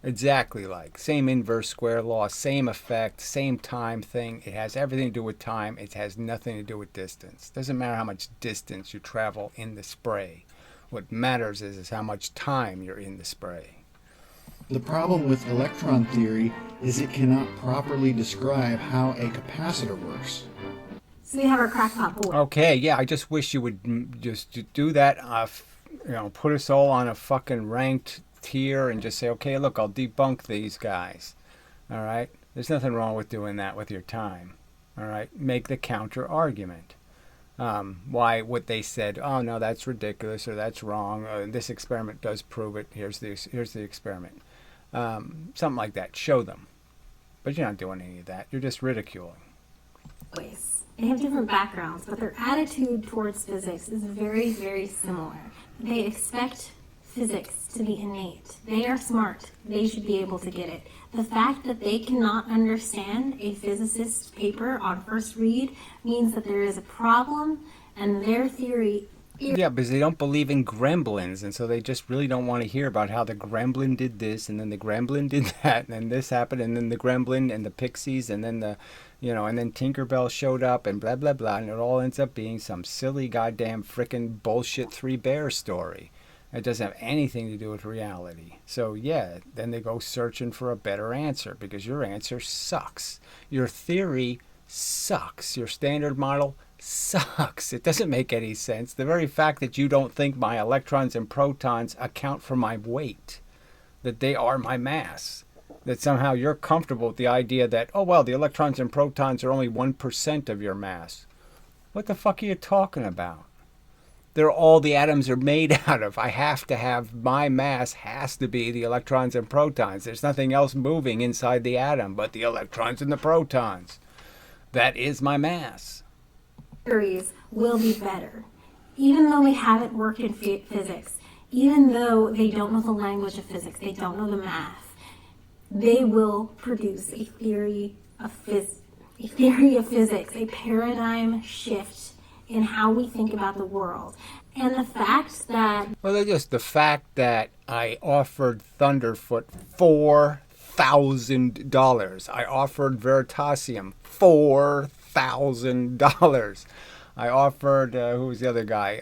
exactly like, same inverse square law, same effect, same time thing. It has everything to do with time. It has nothing to do with distance. Doesn't matter how much distance you travel in the spray. What matters is how much time you're in the spray. The problem with electron theory is it cannot properly describe how a capacitor works. So we have our crackpot board. Okay, yeah, I just wish you would just do that, you know, put us all on a fucking ranked tier and just say, okay, look, I'll debunk these guys. All right? There's nothing wrong with doing that with your time. All right? Make the counter argument. Why what they said, oh, no, that's ridiculous or that's wrong. This experiment does prove it. Here's the experiment. Something like that. Show them. But you're not doing any of that. You're just ridiculing. They have different backgrounds, but their attitude towards physics is very, very similar. They expect physics to be innate. They are smart. They should be able to get it. The fact that they cannot understand a physicist's paper on first read means that there is a problem, and their theory... Yeah, because they don't believe in gremlins, and so they just really don't want to hear about how the gremlin did this, and then the gremlin did that, and then this happened, and then the gremlin and the pixies, and then the, you know, and then Tinkerbell showed up, and blah, blah, blah, and it all ends up being some silly goddamn frickin' bullshit 3 Bears story. It doesn't have anything to do with reality. So, yeah, then they go searching for a better answer, because your answer sucks. Your theory sucks. Your standard model sucks. It doesn't make any sense. The very fact that you don't think my electrons and protons account for my weight, that they are my mass, that somehow you're comfortable with the idea that, oh, well, the electrons and protons are only 1% of your mass. What the fuck are you talking about? They're all the atoms are made out of. I have to have, my mass has to be the electrons and protons. There's nothing else moving inside the atom but the electrons and the protons. That is my mass. Theories will be better. Even though they haven't worked in physics, even though they don't know the language of physics, they don't know the math, they will produce a theory of physics, a paradigm shift in how we think about the world. And the fact that Well, just the fact that I offered Thunderfoot $4,000. I offered Veritasium $4,000. I offered, who was the other guy?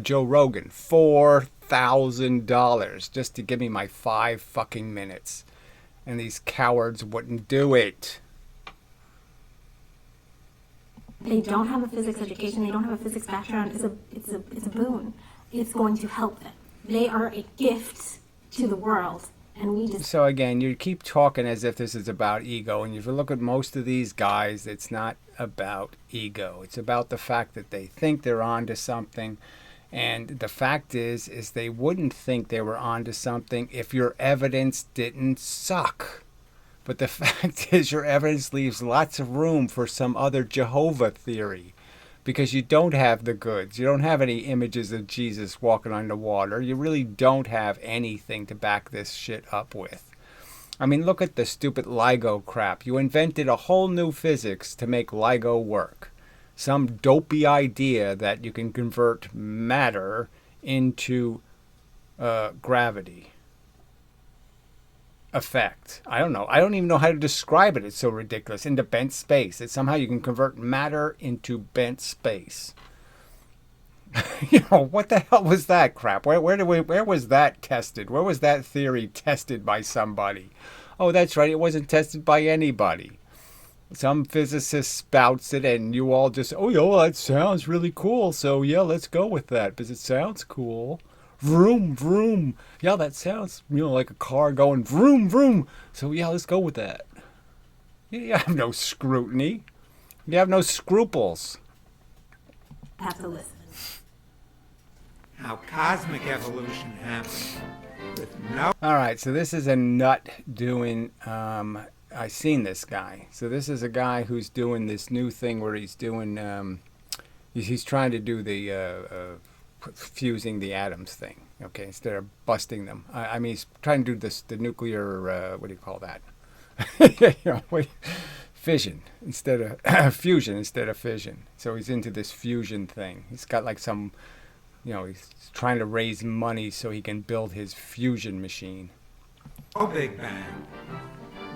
Joe Rogan, $4,000 just to give me my 5 fucking minutes. And these cowards wouldn't do it. they don't have a physics education, they don't have a physics background, it's a boon. It's going to help them. They are a gift to the world, and we just... So again, you keep talking as if this is about ego, and if you look at most of these guys, it's not about ego. It's about the fact that they think they're onto something, and the fact is they wouldn't think they were onto something if your evidence didn't suck. But the fact is your evidence leaves lots of room for some other Jehovah theory, because you don't have the goods. You don't have any images of Jesus walking on the water. You really don't have anything to back this shit up with. I mean, look at the stupid LIGO crap. You invented a whole new physics to make LIGO work. Some dopey idea that you can convert matter into gravity effect. I don't know. I don't even know how to describe it. It's so ridiculous. Into bent space. That somehow you can convert matter into bent space. You know, what the hell was that crap? Where was that tested? Where was that theory tested by somebody? Oh, that's right. It wasn't tested by anybody. Some physicist spouts it, and you all just, oh, yeah, well, that sounds really cool. So, yeah, let's go with that because it sounds cool. Vroom, vroom. Yeah, that sounds, like a car going vroom, vroom. So, yeah, let's go with that. You have no scrutiny. You have no scruples. have to listen. How cosmic evolution happens with no... All right, so this is a nut doing, I've seen this guy. So this is a guy who's doing this new thing where he's doing, he's trying to do the fusing the atoms thing, okay, instead of busting them. I mean, he's trying to do the nuclear, what do you call that? Fission instead of fusion instead of fission. So he's into this fusion thing. He's got like some, he's trying to raise money so he can build his fusion machine. No Big Bang,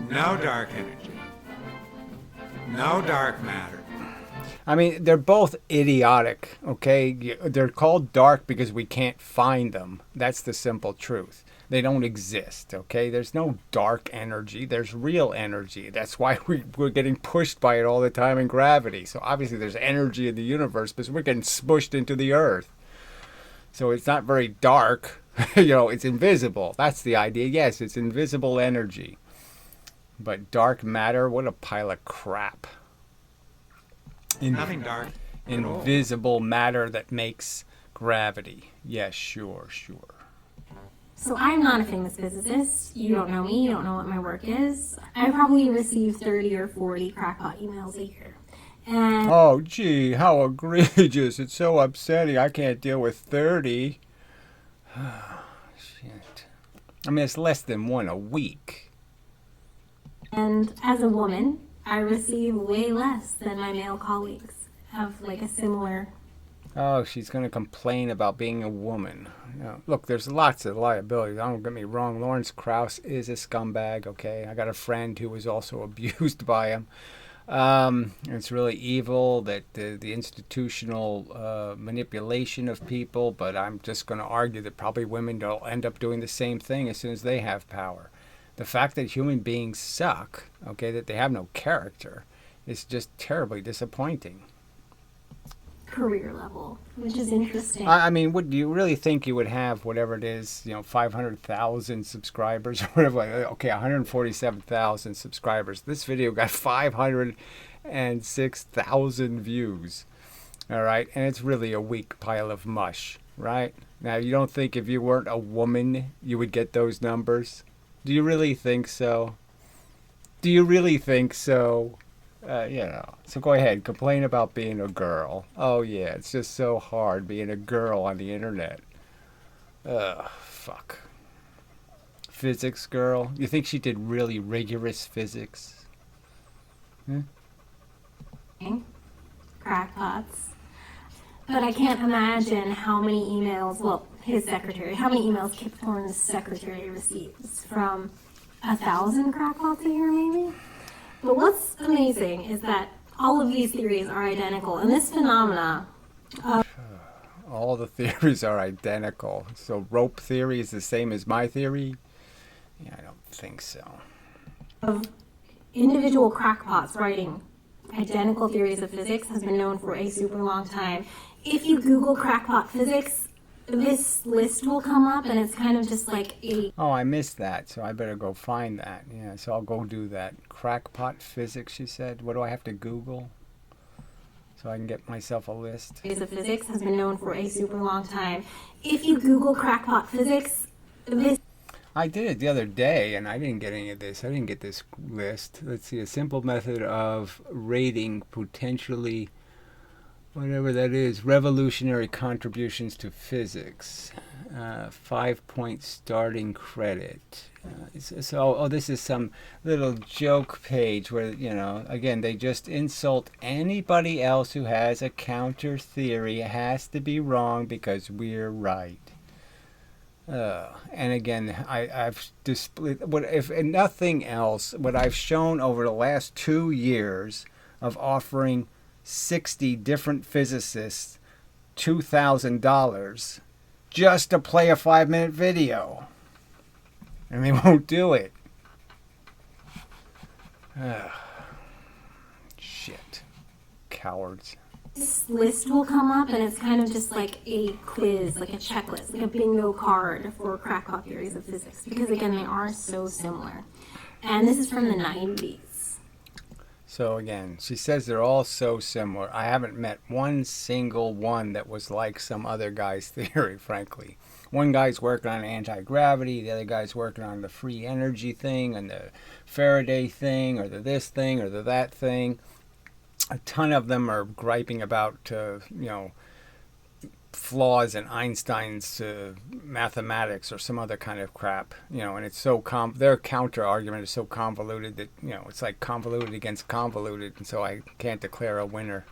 no dark energy, no dark matter. I mean, they're both idiotic, okay? They're called dark because we can't find them. That's the simple truth. They don't exist, okay? There's no dark energy. There's real energy. That's why we're getting pushed by it all the time in gravity. So obviously there's energy in the universe, but we're getting smushed into the earth. So it's not very dark. It's invisible. That's the idea. Yes, it's invisible energy. But dark matter, what a pile of crap. Nothing dark. Invisible matter that makes gravity. Yes, sure. So I'm not a famous physicist. You don't know me. You don't know what my work is. I probably receive 30 or 40 crackpot emails a year. And oh, gee, how egregious. It's so upsetting. I can't deal with 30. Shit. I mean, it's less than one a week. And as a woman, I receive way less than my male colleagues of like a similar... Oh, she's going to complain about being a woman. Look, there's lots of liabilities. Don't get me wrong. Lawrence Krauss is a scumbag, okay? I got a friend who was also abused by him. It's really evil, that the institutional manipulation of people, but I'm just going to argue that probably women will end up doing the same thing as soon as they have power. The fact that human beings suck, okay, that they have no character, is just terribly disappointing. Career level, which is interesting. I mean, would you really think you would have whatever it is, 500,000 subscribers or whatever? Okay, 147,000 subscribers. This video got 506,000 views. All right, and it's really a weak pile of mush, right? Now, you don't think if you weren't a woman, you would get those numbers? Do you really think so? So go ahead, complain about being a girl. Oh yeah, it's just so hard being a girl on the internet. Ugh, fuck. Physics girl? You think she did really rigorous physics? crackpots. But I can't imagine how many emails, well, his secretary, how many emails Kip Thorne's secretary receives from 1,000 crackpots a year, maybe? But what's amazing is that all of these theories are identical, and this phenomena of all the theories are identical. So rope theory is the same as my theory? Yeah, I don't think so. Of individual crackpots writing identical theories of physics has been known for a super long time. If you Google crackpot physics, this list will come up, and it's kind of just like a... Oh, I missed that, so I better go find that. Yeah, so I'll go do that. Crackpot physics, she said. What do I have to Google so I can get myself a list? Theories of physics has been known for a super long time. If you Google crackpot physics, this... I did it the other day, and I didn't get any of this. I didn't get this list. Let's see, a simple method of rating potentially, whatever that is, revolutionary contributions to physics. 5-point starting credit. So this is some little joke page where, you know, again, they just insult anybody else who has a counter theory. It has to be wrong because we're right. And again, I've displayed, what if nothing else, what I've shown over the last 2 years of offering 60 different physicists $2,000 just to play a 5-minute video, and they won't do it. Shit, cowards. This list will come up, and it's kind of just like a quiz, like a checklist, like a bingo card for crackpot theories of physics, because again, they are so similar. And this is from the 90s. So again, she says they're all so similar. I haven't met one single one that was like some other guy's theory, frankly. One guy's working on anti-gravity, the other guy's working on the free energy thing, and the Faraday thing, or the this thing, or the that thing. A ton of them are griping about, flaws in Einstein's mathematics or some other kind of crap, and it's so their counter argument is so convoluted that, it's like convoluted against convoluted, and so I can't declare a winner.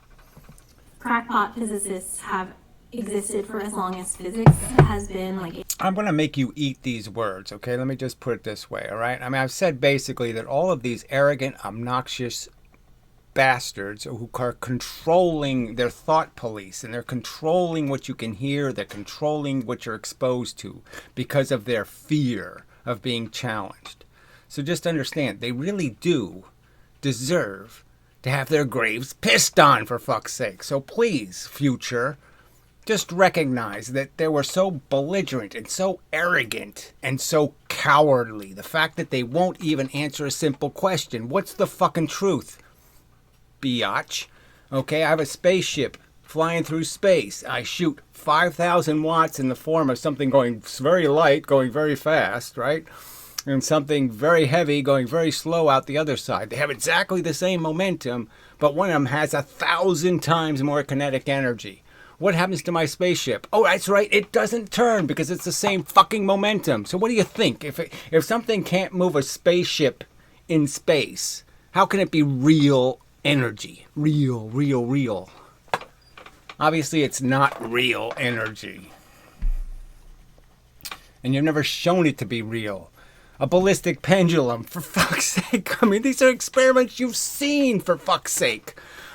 Crackpot physicists have existed for as long as physics has been I'm going to make you eat these words, okay? Let me just put it this way, all right? I mean, I've said basically that all of these arrogant, obnoxious bastards who are controlling their thought police, and they're controlling what you can hear, they're controlling what you're exposed to because of their fear of being challenged. So just understand, they really do deserve to have their graves pissed on, for fuck's sake. So please, future, just recognize that they were so belligerent and so arrogant and so cowardly. The fact that they won't even answer a simple question. What's the fucking truth? Biatch. Okay, I have a spaceship flying through space. I shoot 5,000 watts in the form of something going very light, going very fast, right? And something very heavy going very slow out the other side. They have exactly the same momentum, but one of them has 1,000 times more kinetic energy. What happens to my spaceship? Oh, that's right, it doesn't turn because it's the same fucking momentum. So what do you think? If something can't move a spaceship in space, how can it be real energy? Real. Obviously, it's not real energy. And you've never shown it to be real. A ballistic pendulum, for fuck's sake. I mean, these are experiments you've seen, for fuck's sake.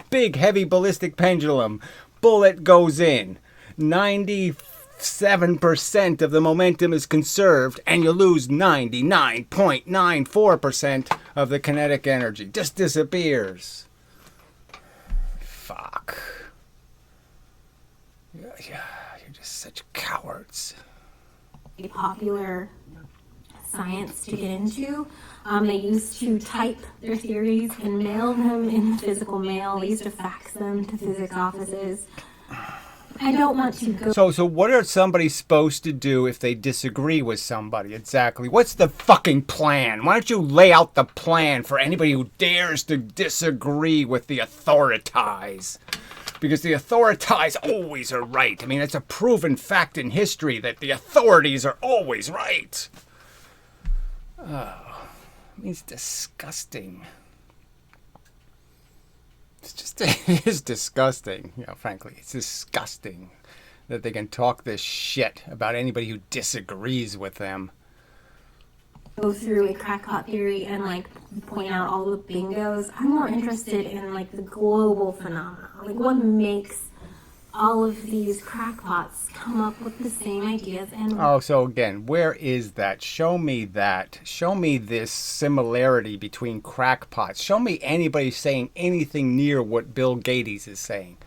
Big, heavy ballistic pendulum. Bullet goes in. 97% of the momentum is conserved, and you lose 99.94% of the kinetic energy. Just disappears. Fuck. Yeah, you're just such cowards. a popular science to get into. They used to type their theories and mail them in physical mail. They used to fax them to physics offices. I don't want to go... So what are somebody supposed to do if they disagree with somebody exactly? What's the fucking plan? Why don't you lay out the plan for anybody who dares to disagree with the authorities? Because the authorities always are right. I mean, it's a proven fact in history that the authorities are always right. Oh, it's disgusting. It's just, it is disgusting, frankly. It's disgusting that they can talk this shit about anybody who disagrees with them. Go through a crackpot theory and like point out all the bingos. I'm more interested in like the global phenomena. Like what makes all of these crackpots come up with the same ideas and So again, where is that? Show me that. Show me this similarity between crackpots. Show me anybody saying anything near what Bill Gates is saying.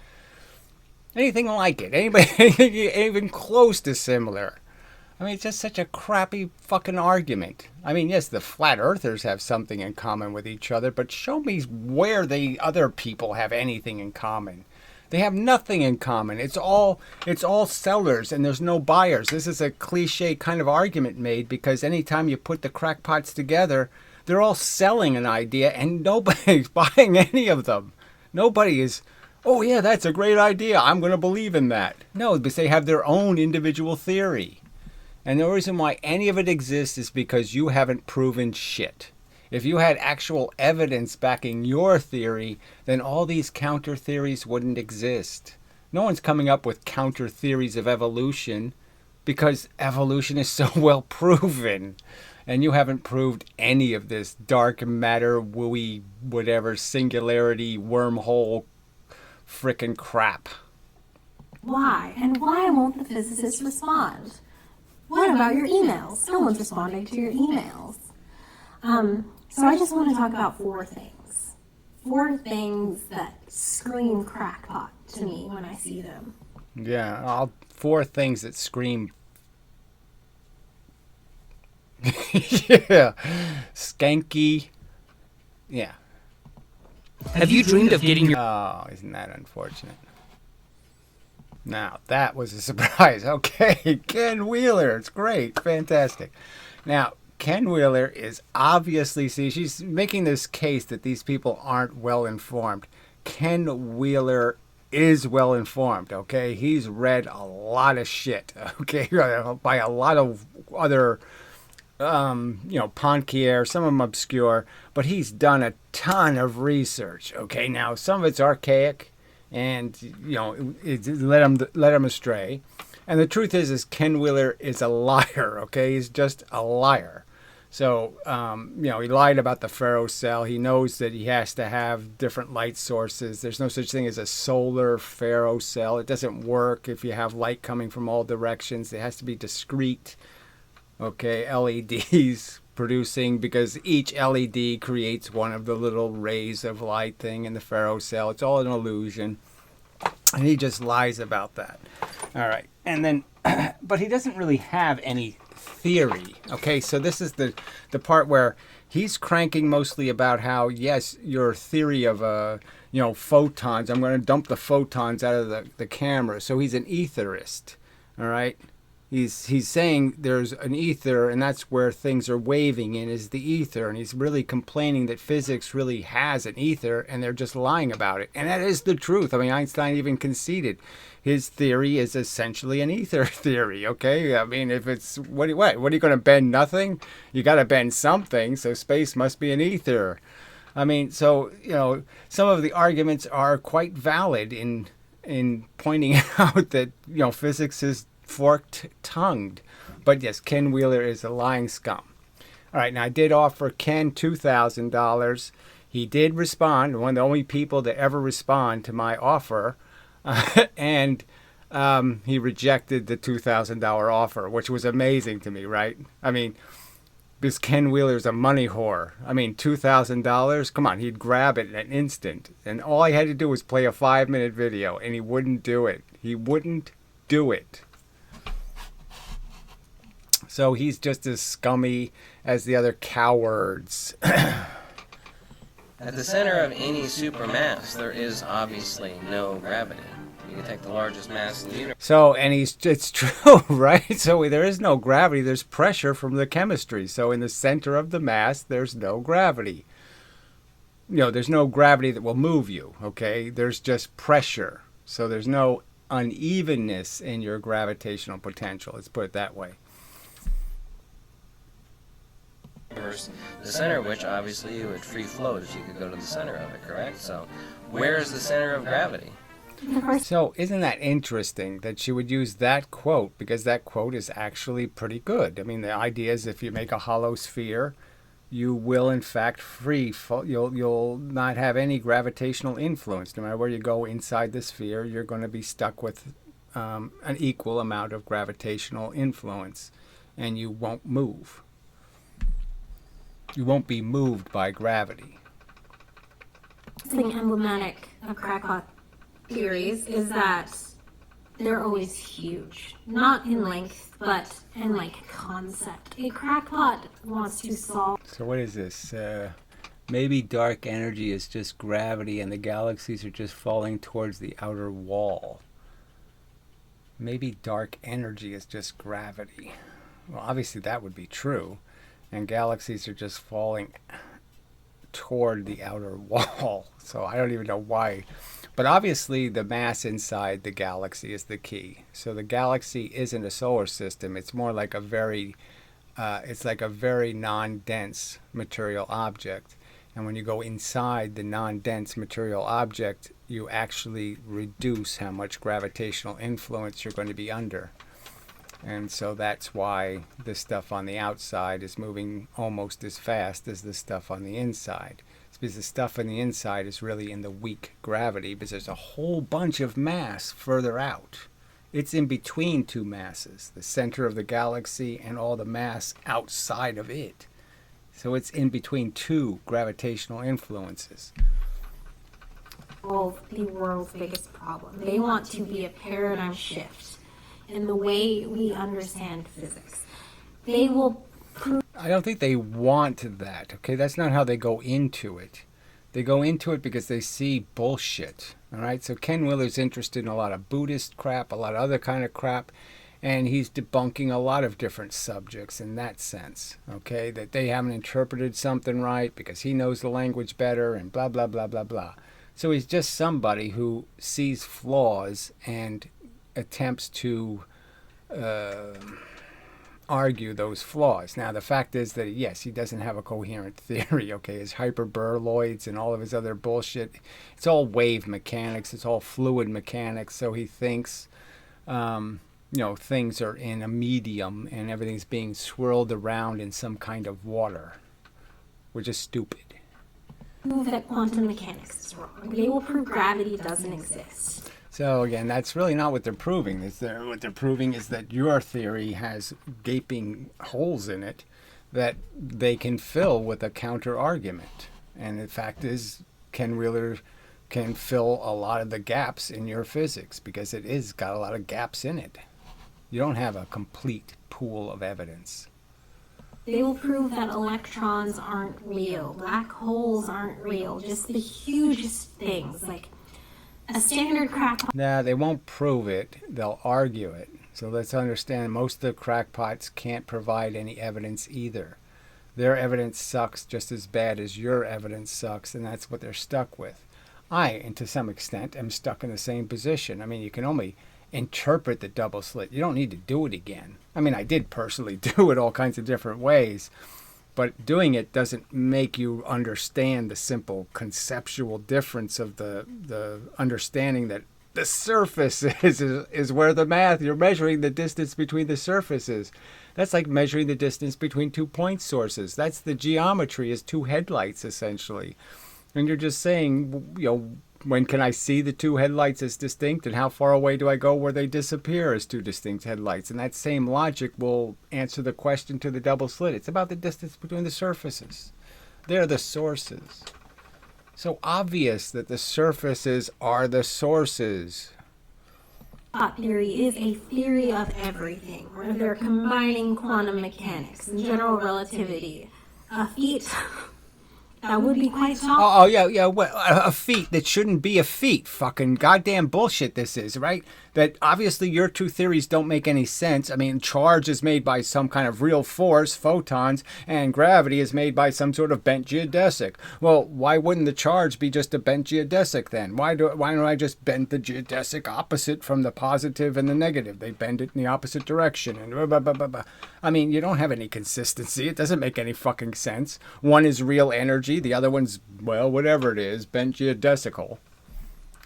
Anything like it. Anybody even close to similar. I mean, it's just such a crappy fucking argument. I mean, yes, the flat earthers have something in common with each other, but show me where the other people have anything in common. They have nothing in common. It's all sellers and there's no buyers. This is a cliche kind of argument made because anytime you put the crackpots together, they're all selling an idea and nobody's buying any of them. Nobody is, oh yeah, that's a great idea. I'm going to believe in that. No, because they have their own individual theory. And the reason why any of it exists is because you haven't proven shit. If you had actual evidence backing your theory, then all these counter theories wouldn't exist. No one's coming up with counter theories of evolution because evolution is so well proven. And you haven't proved any of this dark matter, wooey, whatever, singularity, wormhole, frickin' crap. why? And why won't the physicists respond? What about your emails? No one's responding to your emails. So I just want to talk about 4 things. 4 things that scream crackpot to me when I see them. Yeah, 4 things that scream. Yeah, skanky. Yeah. Have you dreamed of getting your... Oh, isn't that unfortunate? Now, that was a surprise. Okay, Ken Wheeler. It's great. Fantastic. Now, Ken Wheeler is obviously, she's making this case that these people aren't well informed. Ken Wheeler is well informed, okay? He's read a lot of shit, okay, by a lot of other, Poncier, some of them obscure, but he's done a ton of research, okay? Now, some of it's archaic, and, it led him astray. And the truth is Ken Wheeler is a liar, okay? He's just a liar. So, he lied about the ferrocell. He knows that he has to have different light sources. There's no such thing as a solar ferrocell. It doesn't work if you have light coming from all directions. It has to be discrete, okay? LEDs producing, because each LED creates one of the little rays of light thing in the ferrocell. It's all an illusion. And he just lies about that. All right. And then, but he doesn't really have any theory. Okay, so this is the part where he's cranking mostly about how, yes, your theory of photons, I'm going to dump the photons out of the camera. So he's an etherist. All right. He's saying there's an ether, and that's where things are waving in, is the ether. And he's really complaining that physics really has an ether, and they're just lying about it. And that is the truth. I mean, Einstein even conceded his theory is essentially an ether theory, okay? I mean, if it's, what are you going to bend nothing? You got to bend something, so space must be an ether. I mean, so, some of the arguments are quite valid in pointing out that, physics is forked-tongued. But yes, Ken Wheeler is a lying scum. All right, now I did offer Ken $2,000. He did respond, one of the only people to ever respond to my offer, and he rejected the $2,000 offer, which was amazing to me, right? I mean, because Ken Wheeler's a money whore. I mean, $2,000, come on, he'd grab it in an instant. And all I had to do was play a 5-minute video, and he wouldn't do it. He wouldn't do it. So he's just as scummy as the other cowards. At the center of any supermass, there is obviously no gravity. You can take the largest mass in the universe. So, and it's true, right? So there is no gravity. There's pressure from the chemistry. So in the center of the mass, there's no gravity. There's no gravity that will move you, okay? There's just pressure. So there's no unevenness in your gravitational potential. Let's put it that way. The center of which obviously you would free float if you could go to the center of it, correct? So Where is the center of gravity? So isn't that interesting that she would use that quote, because that quote is actually pretty good. I mean, the idea is if you make a hollow sphere, you will in fact you'll not have any gravitational influence. No matter where you go inside the sphere, you're going to be stuck with an equal amount of gravitational influence, and you won't move. You won't be moved by gravity. Something emblematic of crackpot theories is that they're always huge. Not in length, but in concept. A crackpot wants to solve. So what is this? Maybe dark energy is just gravity and the galaxies are just falling towards the outer wall. Maybe dark energy is just gravity. Well, obviously that would be true. And galaxies are just falling toward the outer wall. So I don't even know why. But obviously the mass inside the galaxy is the key. So the galaxy isn't a solar system. It's more like a very non-dense material object. And when you go inside the non-dense material object, you actually reduce how much gravitational influence you're going to be under. And so that's why the stuff on the outside is moving almost as fast as the stuff on the inside. It's because the stuff on the inside is really in the weak gravity, because there's a whole bunch of mass further out. It's in between two masses, the center of the galaxy and all the mass outside of it. So it's in between two gravitational influences. The world's biggest problem. They want to be a paradigm shift in the way we understand physics. They will prove. I don't think they want that, okay? That's not how they go into it. They go into it because they see bullshit, all right? So Ken Willer's interested in a lot of Buddhist crap, a lot of other kind of crap, and he's debunking a lot of different subjects in that sense, okay? That they haven't interpreted something right because he knows the language better and blah, blah, blah, blah, blah. So he's just somebody who sees flaws and attempts to argue those flaws. Now, the fact is that, yes, he doesn't have a coherent theory, okay? His hyperboloids and all of his other bullshit, it's all wave mechanics, it's all fluid mechanics, so he thinks, things are in a medium and everything's being swirled around in some kind of water, which is stupid. Prove that quantum mechanics is wrong. They will prove gravity doesn't exist. So again, that's really not what they're proving. What they're proving is that your theory has gaping holes in it that they can fill with a counter argument. And the fact is, Ken Wheeler can fill a lot of the gaps in your physics because it is got a lot of gaps in it. You don't have a complete pool of evidence. They will prove that electrons aren't real, black holes aren't real, just the hugest things, like a standard crackpot. Nah, they won't prove it. They'll argue it. So let's understand, most of the crackpots can't provide any evidence either. Their evidence sucks just as bad as your evidence sucks, and that's what they're stuck with. I, and to some extent, am stuck in the same position. I mean, you can only interpret the double slit. You don't need to do it again. I mean, I did personally do it all kinds of different ways, but doing it doesn't make you understand the simple conceptual difference of the understanding that the surface is where the math, you're measuring the distance between the surfaces. That's like measuring the distance between 2 point sources. That's the geometry, is two headlights essentially. And you're just saying, when can I see the two headlights as distinct, and how far away do I go where they disappear as two distinct headlights? And that same logic will answer the question to the double slit. It's about the distance between the surfaces. They're the sources. So obvious that the surfaces are the sources. Crackpot theory is a theory of everything, where they're combining quantum mechanics and general relativity. A feat that would be quite tall. Oh, yeah. Well, a feat that shouldn't be a feat. Fucking goddamn bullshit this is, right? That obviously your two theories don't make any sense. I mean, charge is made by some kind of real force, photons, and gravity is made by some sort of bent geodesic. Well, why wouldn't the charge be just a bent geodesic then? Why don't I just bend the geodesic opposite from the positive and the negative? They bend it in the opposite direction. And blah, blah, blah, blah, blah. I mean, you don't have any consistency. It doesn't make any fucking sense. One is real energy. The other one's, well, whatever it is, bent geodesical.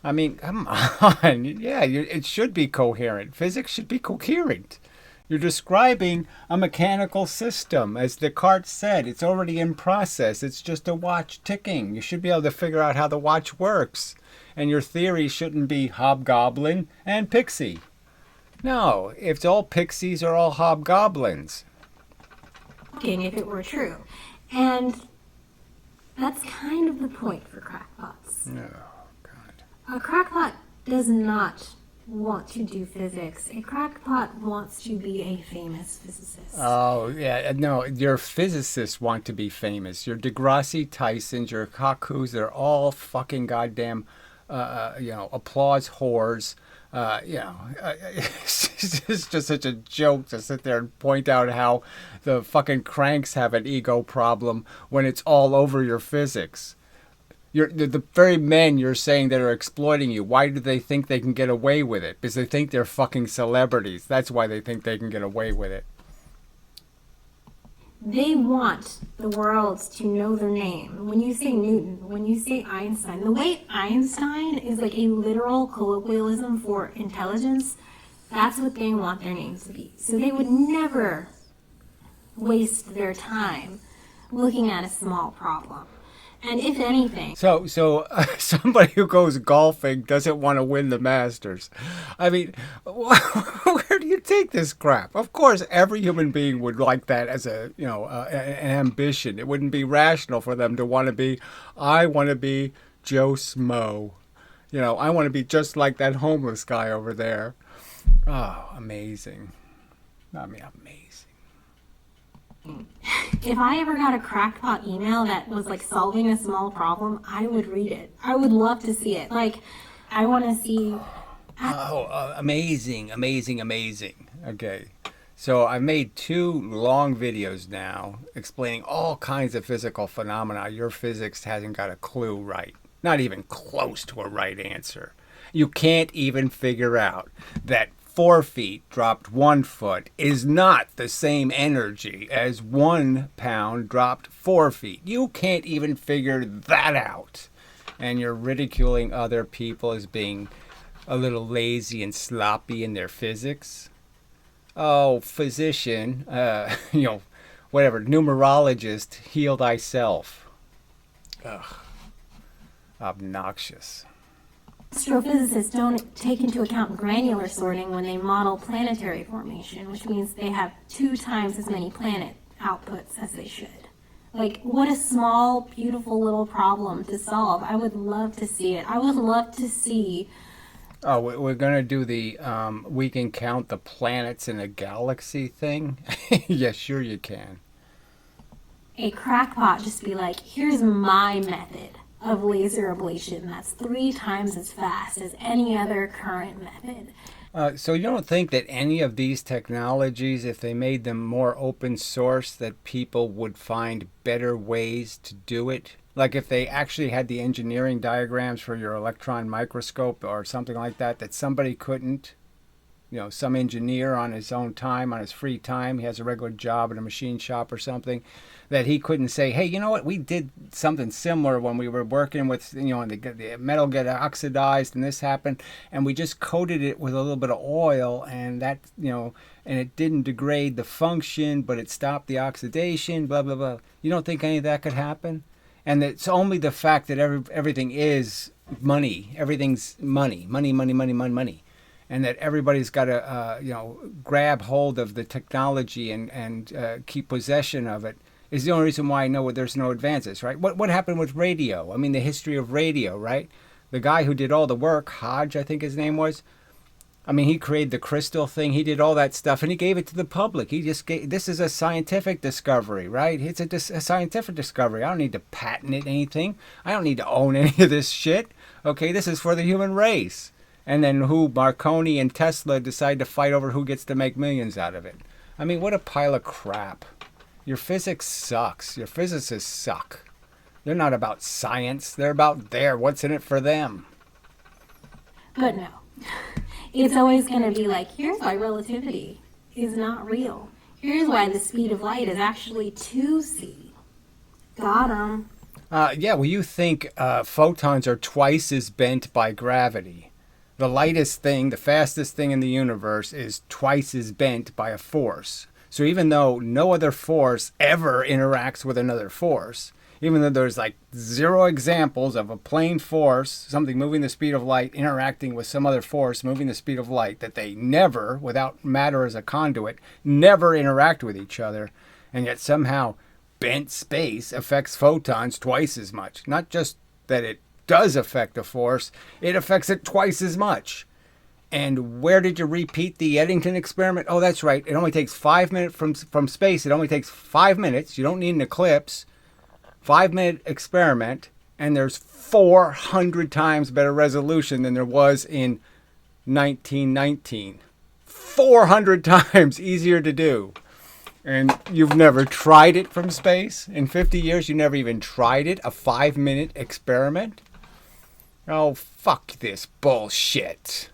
I mean, come on. Yeah, it should be coherent. Physics should be coherent. You're describing a mechanical system. As Descartes said, it's already in process. It's just a watch ticking. You should be able to figure out how the watch works. And your theory shouldn't be hobgoblin and pixie. No, if it's all pixies or all hobgoblins. If it were true. And that's kind of the point for crackpots. Oh, God. A crackpot does not want to do physics. A crackpot wants to be a famous physicist. Oh, yeah. No, your physicists want to be famous. Your Degrassi Tysons, your Kakus, they're all fucking goddamn, applause whores. It's just such a joke to sit there and point out how the fucking cranks have an ego problem when it's all over your physics. The very men you're saying that are exploiting you, why do they think they can get away with it? Because they think they're fucking celebrities. That's why they think they can get away with it. They want the world to know their name. When you say Newton, when you say Einstein, the way Einstein is like a literal colloquialism for intelligence, that's what they want their names to be. So they would never waste their time looking at a small problem. And if anything... So somebody who goes golfing doesn't want to win the Masters. I mean, where do you take this crap? Of course, every human being would like that as an ambition. It wouldn't be rational for them to want to be, I want to be Joe Smo. I want to be just like that homeless guy over there. Oh, amazing. I mean, amazing. If I ever got a crackpot email that was like solving a small problem, I would read it. I would love to see it. Like, I want to see... Amazing. Okay. So I've made 2 long videos now explaining all kinds of physical phenomena. Your physics hasn't got a clue right. Not even close to a right answer. You can't even figure out that 4 feet dropped 1 foot is not the same energy as 1 pound dropped 4 feet. You can't even figure that out. And you're ridiculing other people as being a little lazy and sloppy in their physics. Oh, physician, whatever, numerologist, heal thyself. Ugh. Obnoxious. Astrophysicists don't take into account granular sorting when they model planetary formation, which means they have 2 times as many planet outputs as they should. Like, what a small, beautiful little problem to solve. I would love to see it. I would love to see... Oh, we're going to do the we can count the planets in a galaxy thing? Yes, sure you can. A crackpot just be like, here's my method of laser ablation that's 3 times as fast as any other current method. So you don't think that any of these technologies, if they made them more open source, that people would find better ways to do it? Like if they actually had the engineering diagrams for your electron microscope or something like that, that somebody couldn't, some engineer on his own time, on his free time, he has a regular job in a machine shop or something, that he couldn't say, hey, you know what, we did something similar when we were working with, and the metal get oxidized and this happened, and we just coated it with a little bit of oil, and that, and it didn't degrade the function, but it stopped the oxidation, blah, blah, blah. You don't think any of that could happen? And it's only the fact that everything is money. Everything's money. And that everybody's got to, grab hold of the technology and keep possession of it is the only reason why I know there's no advances, right? What happened with radio? I mean, the history of radio, right? The guy who did all the work, Hodge, I think his name was, I mean, he created the crystal thing. He did all that stuff, and he gave it to the public. This is a scientific discovery, right? It's a scientific discovery. I don't need to patent it, anything. I don't need to own any of this shit. Okay, this is for the human race. And then Marconi and Tesla decide to fight over who gets to make millions out of it. I mean, what a pile of crap. Your physics sucks. Your physicists suck. They're not about science. They're about what's in it for them. But no. It's always going to be like, here's why relativity is not real. Here's why the speed of light is actually 2c. Got 'em. Yeah, well, you think photons are twice as bent by gravity. The lightest thing, the fastest thing in the universe is twice as bent by a force. So even though no other force ever interacts with another force, even though there's like zero examples of a plane force, something moving the speed of light, interacting with some other force moving the speed of light, that they never, without matter as a conduit, never interact with each other, and yet somehow bent space affects photons twice as much. Not just that it does affect a force, it affects it twice as much. And where did you repeat the Eddington experiment? Oh, that's right. It only takes 5 minutes from space. It only takes 5 minutes. You don't need an eclipse. 5-minute experiment, and there's 400 times better resolution than there was in 1919. 400 times easier to do. And you've never tried it from space? In 50 years, you never even tried it? A 5-minute experiment? Oh, fuck this bullshit.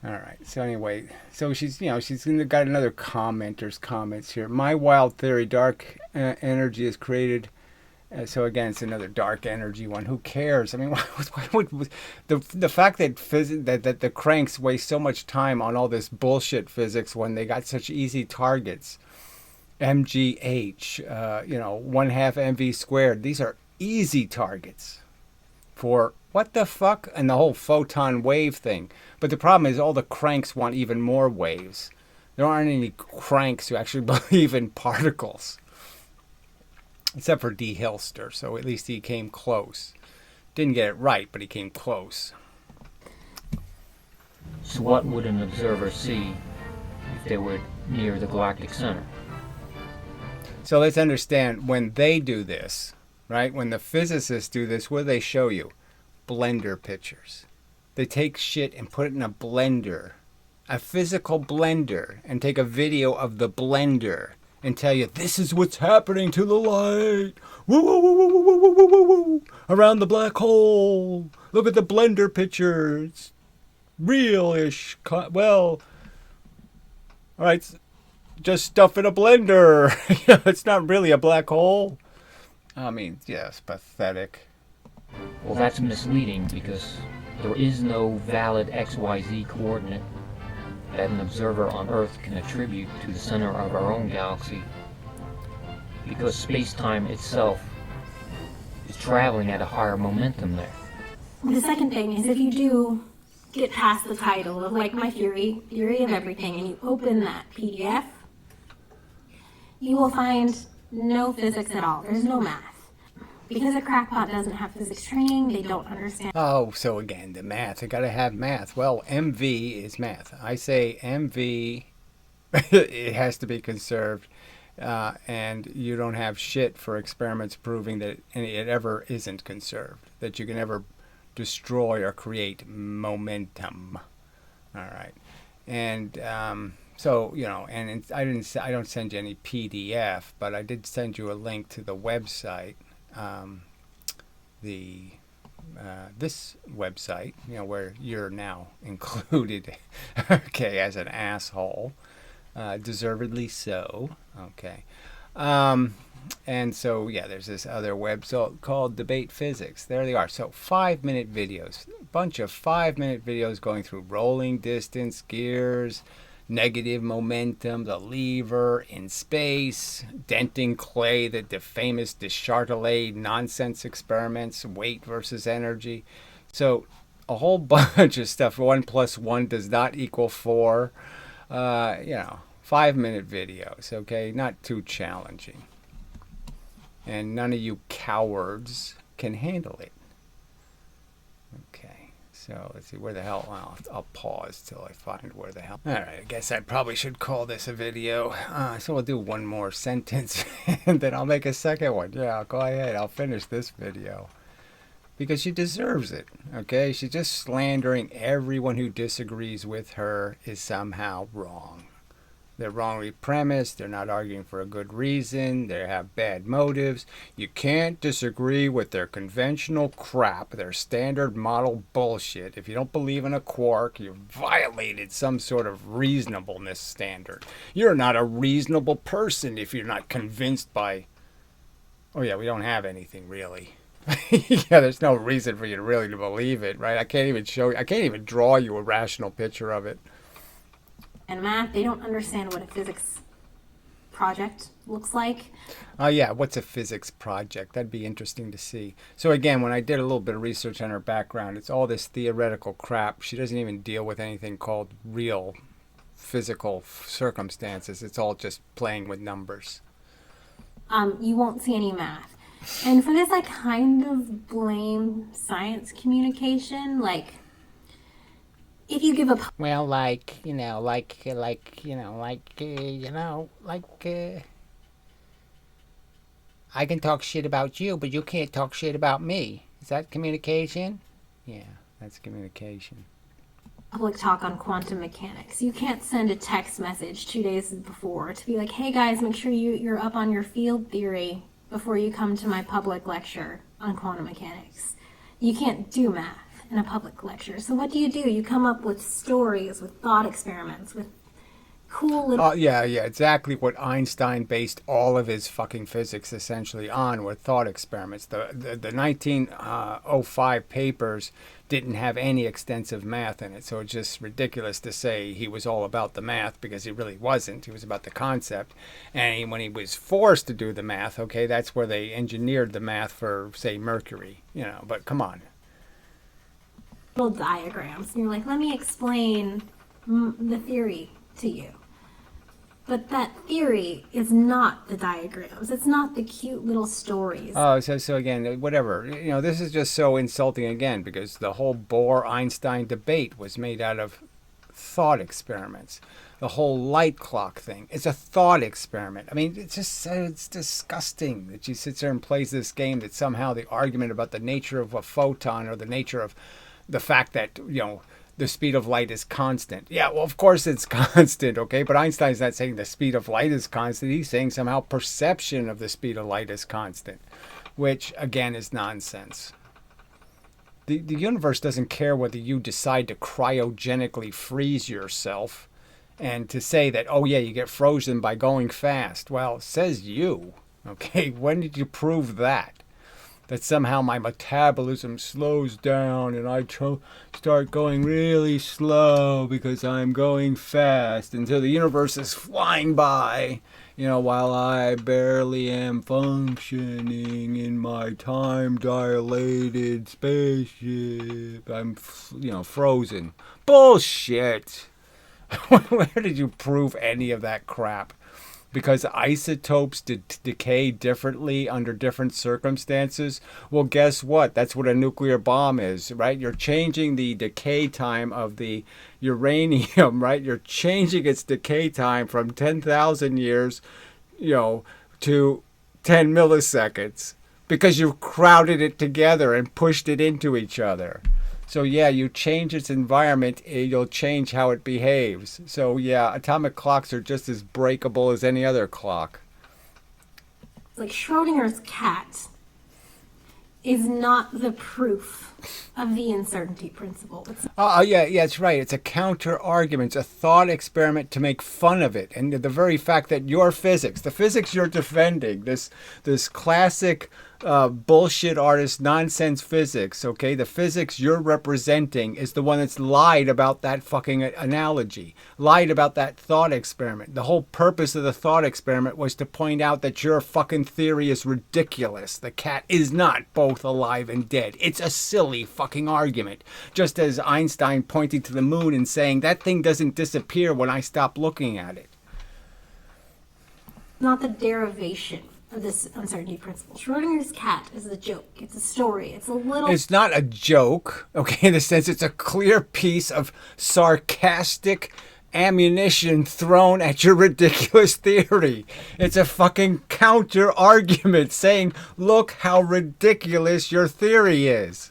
All right. So anyway, so she's got another commenter's comments here. My wild theory, dark energy is created. So again, it's another dark energy one. Who cares? I mean, why would the fact that that the cranks waste so much time on all this bullshit physics when they got such easy targets? MGH, 1/2 mv squared. These are easy targets for what the fuck, and the whole photon wave thing. But the problem is all the cranks want even more waves. There aren't any cranks who actually believe in particles. Except for D. Hilster, so at least he came close. Didn't get it right, but he came close. So what would an observer see if they were near the galactic center? So let's understand, when they do this, right? When the physicists do this, what do they show you? Blender pictures. They take shit and put it in a blender, a physical blender, and take a video of the blender and tell you, this is what's happening to the light. Woo, woo, woo, woo, woo, woo, woo, woo, woo. Around the black hole. Look at the blender pictures. Real-ish. Well, all right, just stuff in a blender. It's not really a black hole. I mean, yes, pathetic. Well, that's misleading because there is no valid XYZ coordinate that an observer on Earth can attribute to the center of our own galaxy, because space-time itself is traveling at a higher momentum there. The second thing is, if you do get past the title of, like, my theory of everything, and you open that PDF, you will find no physics at all. There's no math. Because a crackpot doesn't have physics training, they don't understand. Oh, so again, the math. I gotta have math. Well, MV is math. I say MV, it has to be conserved, and you don't have shit for experiments proving that it ever isn't conserved, that you can ever destroy or create momentum. All right, and so and I don't send you any PDF, but I did send you a link to the website. This website, where you're now included, okay, as an asshole, deservedly so, okay. And so, yeah, there's this other website called Debate Physics. There they are. So 5-minute videos, a bunch of 5-minute videos going through rolling distance, gears, negative momentum, the lever in space, denting clay, the famous Deschartelet nonsense experiments, weight versus energy. So a whole bunch of stuff. 1 + 1 does not equal 4. 5-minute videos, okay? Not too challenging. And none of you cowards can handle it. Okay. So let's see, where the hell, well, I'll pause till I find where the hell. All right, I guess I probably should call this a video. So we'll do one more sentence and then I'll make a second one. Yeah, I'll go ahead, I'll finish this video. Because she deserves it, okay? She's just slandering everyone who disagrees with her is somehow wrong. They're wrongly premised, they're not arguing for a good reason, they have bad motives. You can't disagree with their conventional crap, their standard model bullshit. If you don't believe in a quark, you've violated some sort of reasonableness standard. You're not a reasonable person if you're not convinced by Oh yeah, we don't have anything really. Yeah, there's no reason for you to really to believe it, right? I can't even draw you a rational picture of it. And math, they don't understand what a physics project looks like. Oh yeah, what's a physics project? That'd be interesting to see. So again, when I did a little bit of research on her background, it's all this theoretical crap. She doesn't even deal with anything called real physical circumstances. It's all just playing with numbers. You won't see any math. And for this, I kind of blame science communication. Like, if you give a Well, I can talk shit about you, but you can't talk shit about me. Is that communication? Yeah, that's communication. public talk on quantum mechanics, you can't send a text message 2 days before to be like, hey guys, make sure you're up on your field theory before you come to my public lecture on quantum mechanics. You can't do math in a public lecture. So what do? You come up with stories, with thought experiments, with cool little... Yeah, exactly what Einstein based all of his fucking physics essentially on were thought experiments. The 1905 papers didn't have any extensive math in it, so it's just ridiculous to say he was all about the math, because he really wasn't. He was about the concept. And when he was forced to do the math, okay, that's where they engineered the math for, say, Mercury, but come on. Little diagrams. And you're like, let me explain the theory to you. But that theory is not the diagrams. It's not the cute little stories. Oh, so again, whatever. This is just so insulting again, because the whole Bohr-Einstein debate was made out of thought experiments. The whole light clock thing, it's a thought experiment. I mean, it's disgusting that she sits there and plays this game, that somehow the argument about the nature of a photon, or the nature of the fact that, the speed of light is constant. Yeah, well, of course it's constant, okay? But Einstein's not saying the speed of light is constant. He's saying somehow perception of the speed of light is constant, which, again, is nonsense. The universe doesn't care whether you decide to cryogenically freeze yourself and to say that, oh, yeah, you get frozen by going fast. Well, says you, okay? When did you prove that? That somehow my metabolism slows down and I start going really slow because I'm going fast until the universe is flying by, while I barely am functioning in my time-dilated spaceship. I'm, frozen. Bullshit! Where did you prove any of that crap? Because isotopes decay differently under different circumstances. Well, guess what? That's what a nuclear bomb is, right? You're changing the decay time of the uranium, right? You're changing its decay time from 10,000 years, to 10 milliseconds, because you've crowded it together and pushed it into each other. So yeah, you change its environment, you'll change how it behaves. So yeah, atomic clocks are just as breakable as any other clock. Like Schrodinger's cat is not the proof of the uncertainty principle. Yeah, it's right. It's a counter argument. It's a thought experiment to make fun of it. And the very fact that your physics, the physics you're defending, this classic bullshit artist nonsense physics, okay? The physics you're representing is the one that's lied about that fucking analogy, lied about that thought experiment. The whole purpose of the thought experiment was to point out that your fucking theory is ridiculous. The cat is not both alive and dead. It's a silly fucking argument. Just as Einstein pointing to the moon and saying that thing doesn't disappear when I stop looking at it. Not the derivation of this uncertainty principle. Schrodinger's cat is a joke. It's a story. It's not a joke, okay, in the sense it's a clear piece of sarcastic ammunition thrown at your ridiculous theory. It's a fucking counter argument saying, look how ridiculous your theory is.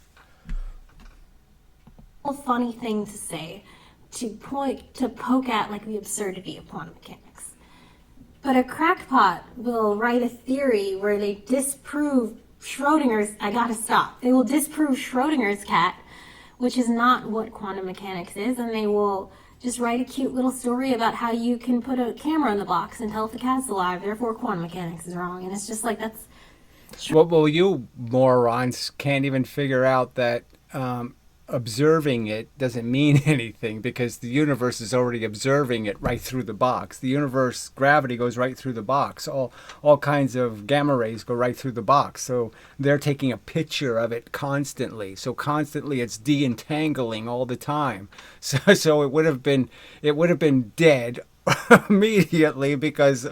A funny thing to say, to poke at like the absurdity of quantum mechanics. But a crackpot will write a theory where they disprove they will disprove Schrodinger's cat, which is not what quantum mechanics is, and they will just write a cute little story about how you can put a camera in the box and tell if the cat's alive, therefore quantum mechanics is wrong. And it's just like, that's... Well, you morons can't even figure out that observing it doesn't mean anything because the universe is already observing it right through the box. The universe gravity goes right through the box. All kinds of gamma rays go right through the box. So they're taking a picture of it constantly. So constantly it's de-entangling all the time. So it would have been dead immediately because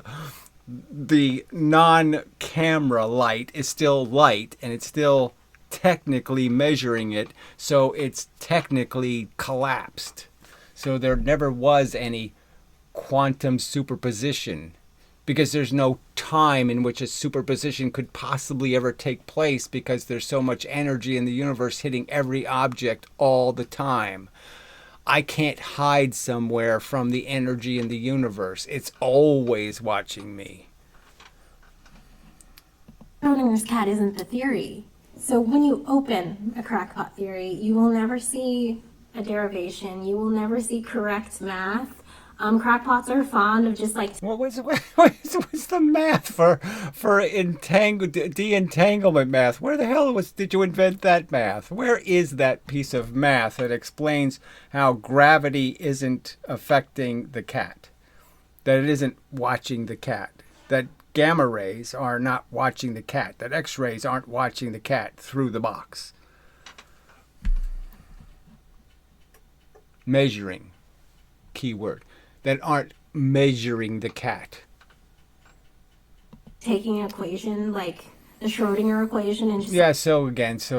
the non-camera light is still light and it's still technically measuring it, so it's technically collapsed. So there never was any quantum superposition because there's no time in which a superposition could possibly ever take place because there's so much energy in the universe hitting every object all the time. I can't hide somewhere from the energy in the universe. It's always watching me. Schrodinger's cat isn't the theory. So when you open a crackpot theory, you will never see a derivation. You will never see correct math. Crackpots are fond of just like... What's the math for de-entanglement math? Where the hell did you invent that math? Where is that piece of math that explains how gravity isn't affecting the cat? That it isn't watching the cat? That gamma rays are not watching the cat? That X-rays aren't watching the cat through the box? Measuring. Keyword. That aren't measuring the cat. Taking an equation like the Schrodinger equation and just... Yeah, so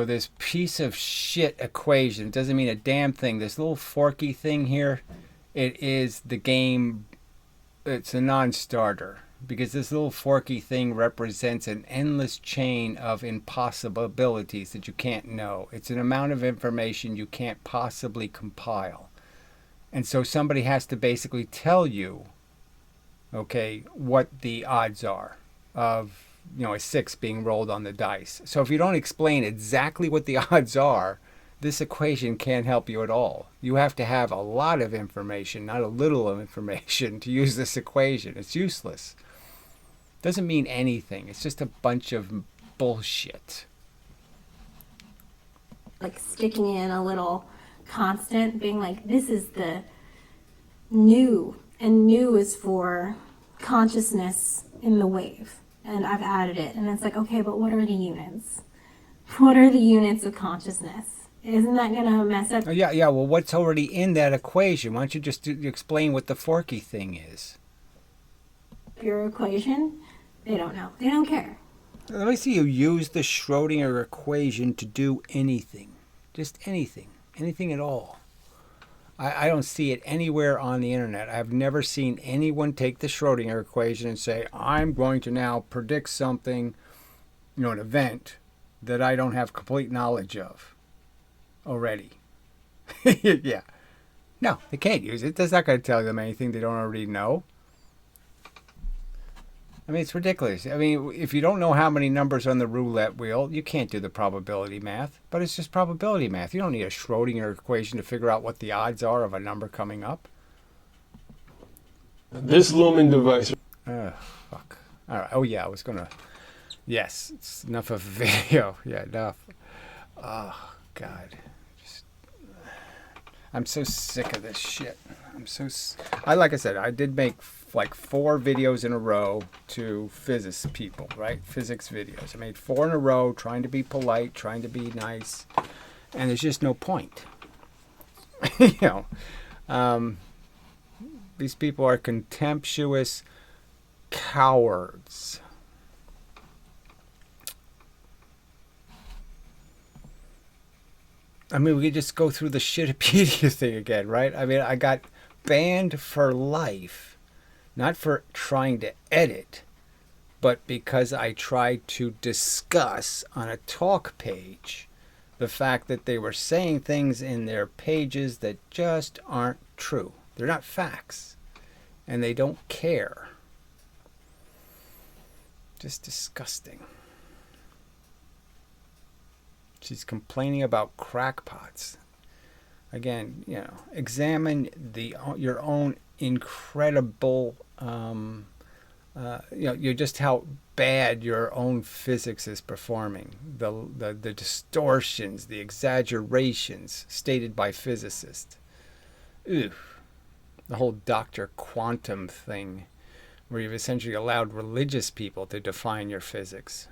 this piece of shit equation doesn't mean a damn thing. This little forky thing here, it is the game, it's a non-starter. Because this little forky thing represents an endless chain of impossibilities that you can't know. It's an amount of information you can't possibly compile. And so somebody has to basically tell you, okay, what the odds are of, a 6 being rolled on the dice. So if you don't explain exactly what the odds are, this equation can't help you at all. You have to have a lot of information, not a little of information, to use this equation. It's useless. Doesn't mean anything. It's just a bunch of bullshit. Like sticking in a little constant, being like, this is the nu, and nu is for consciousness in the wave, and I've added it, and it's like, okay, but what are the units? What are the units of consciousness? Isn't that gonna mess up? Yeah. Well, what's already in that equation? Why don't you just explain what the forky thing is? Your equation? They don't know. They don't care. Let me see you use the Schrodinger equation to do anything. Just anything. Anything at all. I don't see it anywhere on the internet. I've never seen anyone take the Schrodinger equation and say, I'm going to now predict something, an event that I don't have complete knowledge of already. Yeah. No, they can't use it. That's not going to tell them anything they don't already know. I mean, it's ridiculous. I mean, if you don't know how many numbers on the roulette wheel, you can't do the probability math. But it's just probability math. You don't need a Schrodinger equation to figure out what the odds are of a number coming up. This looming device. Fuck. All right. Oh, yeah, I was going to... Yes, it's enough of a video. Yeah, enough. Oh, God. I'm so sick of this shit. Like I said, I did make like 4 videos in a row to physics people, right? Physics videos. I made 4 in a row, trying to be polite, trying to be nice, and there's just no point. These people are contemptuous cowards. I mean, we could just go through the Shittopedia thing again, right? I mean, I got banned for life. Not for trying to edit, but because I tried to discuss on a talk page the fact that they were saying things in their pages that just aren't true. They're not facts, and they don't care. Just disgusting. She's complaining about crackpots. Again, examine your own incredible Just how bad your own physics is performing. The distortions, the exaggerations stated by physicists. Ew. The whole Dr. Quantum thing, where you've essentially allowed religious people to define your physics.